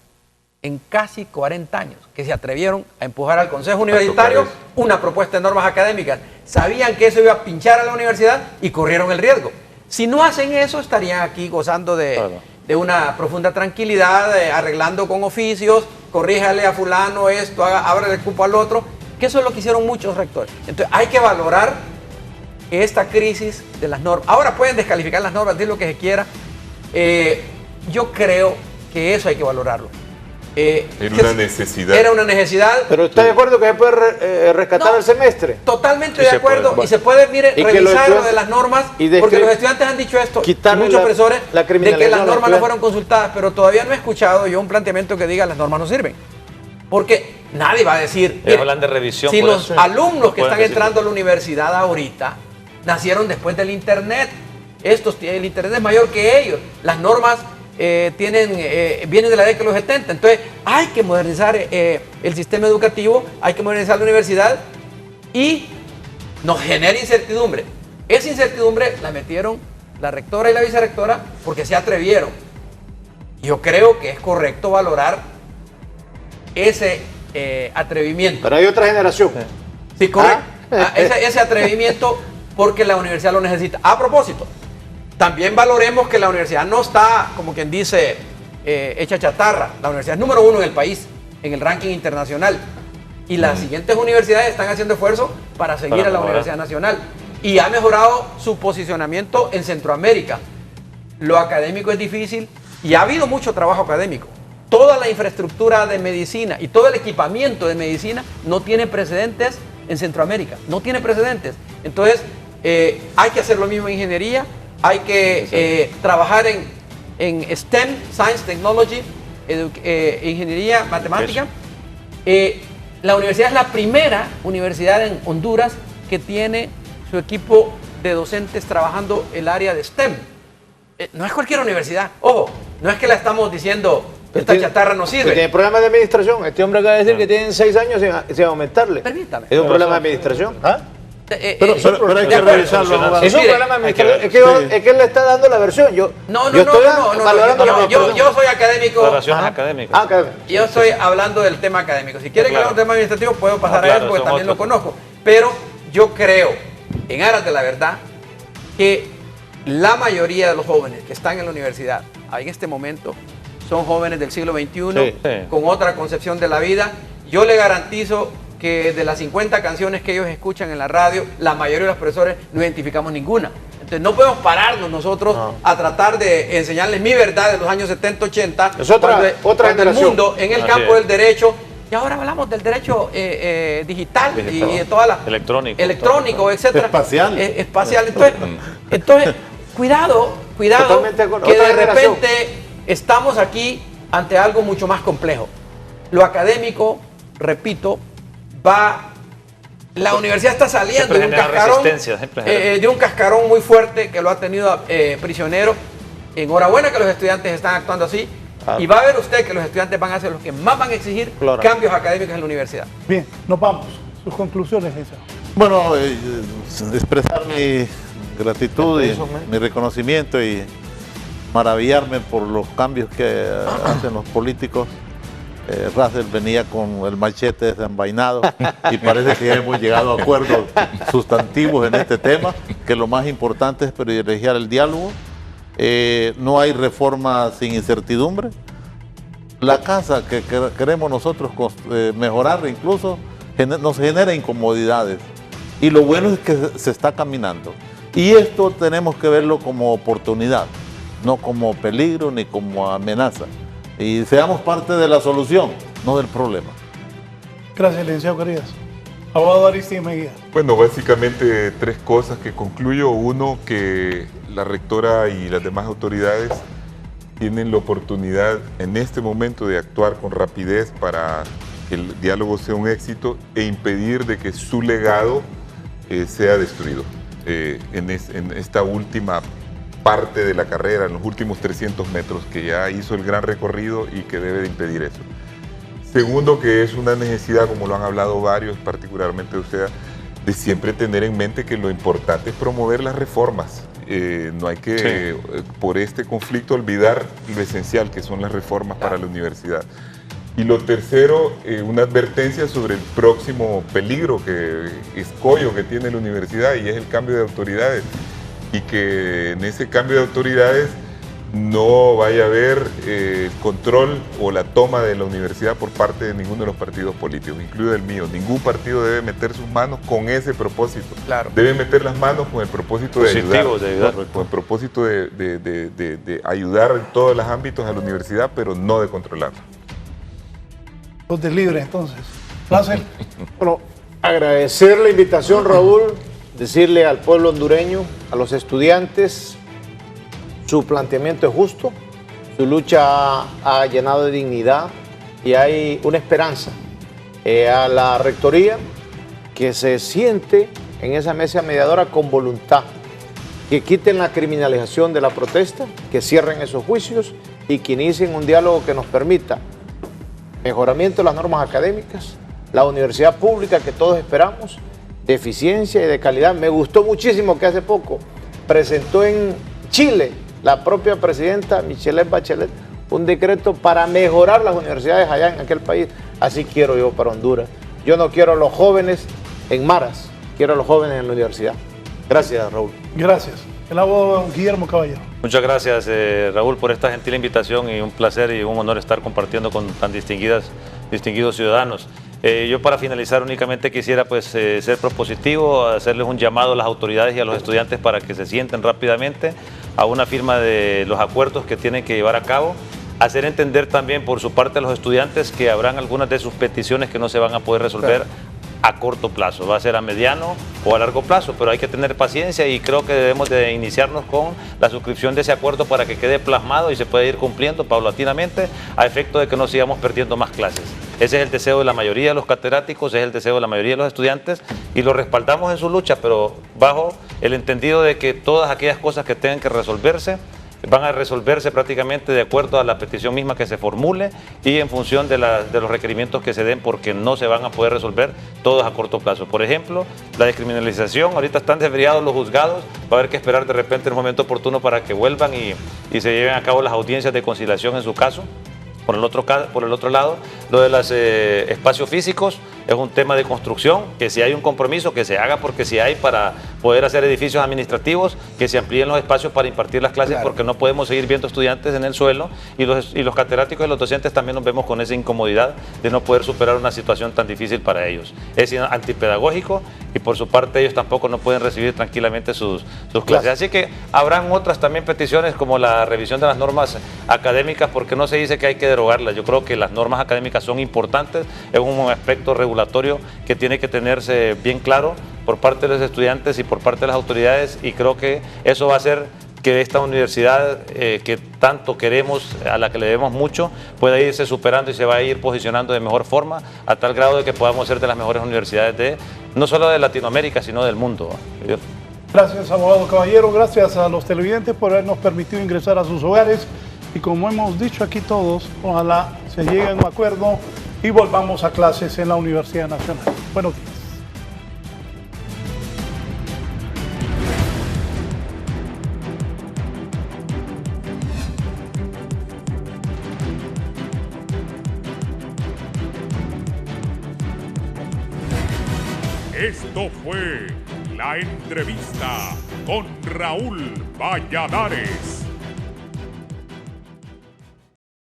en casi 40 años que se atrevieron a empujar al Consejo Universitario una propuesta de normas académicas. Sabían que eso iba a pinchar a la universidad y corrieron el riesgo. Si no hacen eso, estarían aquí gozando de una profunda tranquilidad, arreglando con oficios, corríjale a fulano esto, ábrele el cupo al otro, que eso es lo que hicieron muchos rectores. Entonces hay que valorar esta crisis de las normas. Ahora pueden descalificar las normas, decir lo que se quiera. Yo creo que eso hay que valorarlo. Era una necesidad. Era una necesidad. Pero ¿está de acuerdo que se puede rescatar el semestre? Totalmente de acuerdo. Y se puede, mire, revisar lo de las normas, porque los estudiantes han dicho esto, y muchos profesores, de que las normas no fueron consultadas, pero todavía no he escuchado yo un planteamiento que diga las normas no sirven. Porque nadie va a decir, mire, hablan de revisión, si los alumnos que están entrando a la universidad ahorita nacieron después del Internet, el Internet es mayor que ellos, las normas vienen de la década de los 70, entonces hay que modernizar el sistema educativo, hay que modernizar la universidad y nos genera incertidumbre. Esa incertidumbre la metieron la rectora y la vicerrectora porque se atrevieron. Yo creo que es correcto valorar ese atrevimiento. Pero hay otra generación. Sí, correcto. Ese atrevimiento porque la universidad lo necesita. A propósito, también valoremos que la universidad no está, como quien dice, hecha chatarra. La universidad es número 1 en el país, en el ranking internacional. Y las siguientes universidades están haciendo esfuerzo para seguir a la Universidad Nacional. Y ha mejorado su posicionamiento en Centroamérica. lo académico es difícil y ha habido mucho trabajo académico. Toda la infraestructura de medicina y todo el equipamiento de medicina no tiene precedentes en Centroamérica, no tiene precedentes. Entonces, hay que hacer lo mismo en ingeniería, hay que trabajar en STEM, Science, Technology, ingeniería, matemática. La universidad es la primera universidad en Honduras que tiene su equipo de docentes trabajando el área de STEM. No es cualquier universidad, ojo, no es que la estamos diciendo esta chatarra no sirve. Tiene problemas de administración. Este hombre acaba de decir que tienen 6 años sin aumentarle. Permítame. Es un problema de administración. ¿Ah? Pero hay que revisarlo. Es un problema administrativo. Es que él le está dando la versión. Yo soy académico. Académica. Yo estoy hablando del tema académico. Si quiere que hable del tema administrativo, puedo pasar a eso porque también lo conozco. Pero yo creo, en aras de la verdad, que la mayoría de los jóvenes que están en la universidad en este momento son jóvenes del siglo XXI, con otra concepción de la vida. Yo le garantizo que de las 50 canciones que ellos escuchan en la radio, la mayoría de los profesores no identificamos ninguna. Entonces no podemos pararnos nosotros a tratar de enseñarles mi verdad de los años 70, 80, es otra el mundo en el campo del derecho, y ahora hablamos del derecho digital y de toda la... Electrónico, etcétera. Espacial. Entonces, cuidado, que de repente estamos aquí ante algo mucho más complejo. Lo académico, repito, la universidad está saliendo de un cascarón muy fuerte que lo ha tenido prisionero. Enhorabuena que los estudiantes están actuando así. Y va a ver usted que los estudiantes van a ser los que más van a exigir cambios académicos en la universidad. Bien, nos vamos. Sus conclusiones, licenciado. Bueno, expresar mi gratitud y mi reconocimiento y maravillarme por los cambios que hacen los políticos. Russell venía con el machete desenvainado y parece que ya hemos llegado a acuerdos sustantivos en este tema, que lo más importante es privilegiar el diálogo. No hay reforma sin incertidumbre. La casa que queremos nosotros mejorar incluso nos genera incomodidades y lo bueno es que se está caminando y esto tenemos que verlo como oportunidad, no como peligro ni como amenaza. Y seamos parte de la solución, no del problema. Gracias, licenciado Carías. Abogado Aristide Mejía. Bueno, básicamente 3 cosas que concluyo. Uno, que la rectora y las demás autoridades tienen la oportunidad en este momento de actuar con rapidez para que el diálogo sea un éxito e impedir de que su legado sea destruido en esta última parte de la carrera, en los últimos 300 metros, que ya hizo el gran recorrido y que debe de impedir eso. Segundo, que es una necesidad, como lo han hablado varios, particularmente usted, de siempre tener en mente que lo importante es promover las reformas. No hay que, por este conflicto, olvidar lo esencial que son las reformas para la universidad. Y lo tercero, una advertencia sobre el próximo peligro, escollo que tiene la universidad, y es el cambio de autoridades. Y que en ese cambio de autoridades no vaya a haber el control o la toma de la universidad por parte de ninguno de los partidos políticos, incluido el mío. Ningún partido debe meter sus manos con ese propósito. Claro. Debe meter las manos con el propósito de ayudar. Con el propósito de ayudar en todos los ámbitos a la universidad, pero no de controlarla. Los de libre, entonces. Placer. Bueno, agradecer la invitación, Raúl. Decirle al pueblo hondureño, a los estudiantes, su planteamiento es justo, su lucha ha llenado de dignidad y hay una esperanza. A la rectoría que se siente en esa mesa mediadora con voluntad, que quiten la criminalización de la protesta, que cierren esos juicios y que inicien un diálogo que nos permita mejoramiento de las normas académicas, la universidad pública que todos esperamos, de eficiencia y de calidad. Me gustó muchísimo que hace poco presentó en Chile la propia presidenta Michelle Bachelet un decreto para mejorar las universidades allá en aquel país. Así quiero yo para Honduras. Yo no quiero a los jóvenes en maras, quiero a los jóvenes en la universidad. Gracias, Raúl. Gracias. El abogado Guillermo Caballero. Muchas gracias, Raúl, por esta gentil invitación y un placer y un honor estar compartiendo con tan distinguidos ciudadanos. Yo para finalizar únicamente quisiera ser propositivo, hacerles un llamado a las autoridades y a los estudiantes para que se sienten rápidamente, a una firma de los acuerdos que tienen que llevar a cabo. Hacer entender también por su parte a los estudiantes que habrán algunas de sus peticiones que no se van a poder resolver a corto plazo, va a ser a mediano o a largo plazo, pero hay que tener paciencia y creo que debemos de iniciarnos con la suscripción de ese acuerdo para que quede plasmado y se pueda ir cumpliendo paulatinamente a efecto de que no sigamos perdiendo más clases. Ese es el deseo de la mayoría de los catedráticos, es el deseo de la mayoría de los estudiantes y lo respaldamos en su lucha, pero bajo el entendido de que todas aquellas cosas que tengan que resolverse van a resolverse prácticamente de acuerdo a la petición misma que se formule y en función de los requerimientos que se den, porque no se van a poder resolver todos a corto plazo. Por ejemplo, la descriminalización, ahorita están desviados los juzgados, va a haber que esperar de repente el momento oportuno para que vuelvan y se lleven a cabo las audiencias de conciliación en su caso. Por el otro lado, lo de los espacios físicos es un tema de construcción, que si hay un compromiso, que se haga, porque si hay para poder hacer edificios administrativos, que se amplíen los espacios para impartir las clases, porque no podemos seguir viendo estudiantes en el suelo y los catedráticos y los docentes también nos vemos con esa incomodidad de no poder superar una situación tan difícil para ellos. Es antipedagógico y por su parte ellos tampoco no pueden recibir tranquilamente sus clases. Así que habrán otras también peticiones como la revisión de las normas académicas, porque no se dice que hay que derogarlas. Yo creo que las normas académicas son importantes, es un aspecto regulatorio que tiene que tenerse bien claro por parte de los estudiantes y por parte de las autoridades, y creo que eso va a hacer que esta universidad que tanto queremos, a la que le debemos mucho, pueda irse superando y se va a ir posicionando de mejor forma, a tal grado de que podamos ser de las mejores universidades no solo de Latinoamérica, sino del mundo. Gracias, abogado Caballero, gracias a los televidentes por habernos permitido ingresar a sus hogares y como hemos dicho aquí todos, ojalá se llegue a un acuerdo y volvamos a clases en la Universidad Nacional. Buenos días. Esto fue La Entrevista con Raúl Valladares.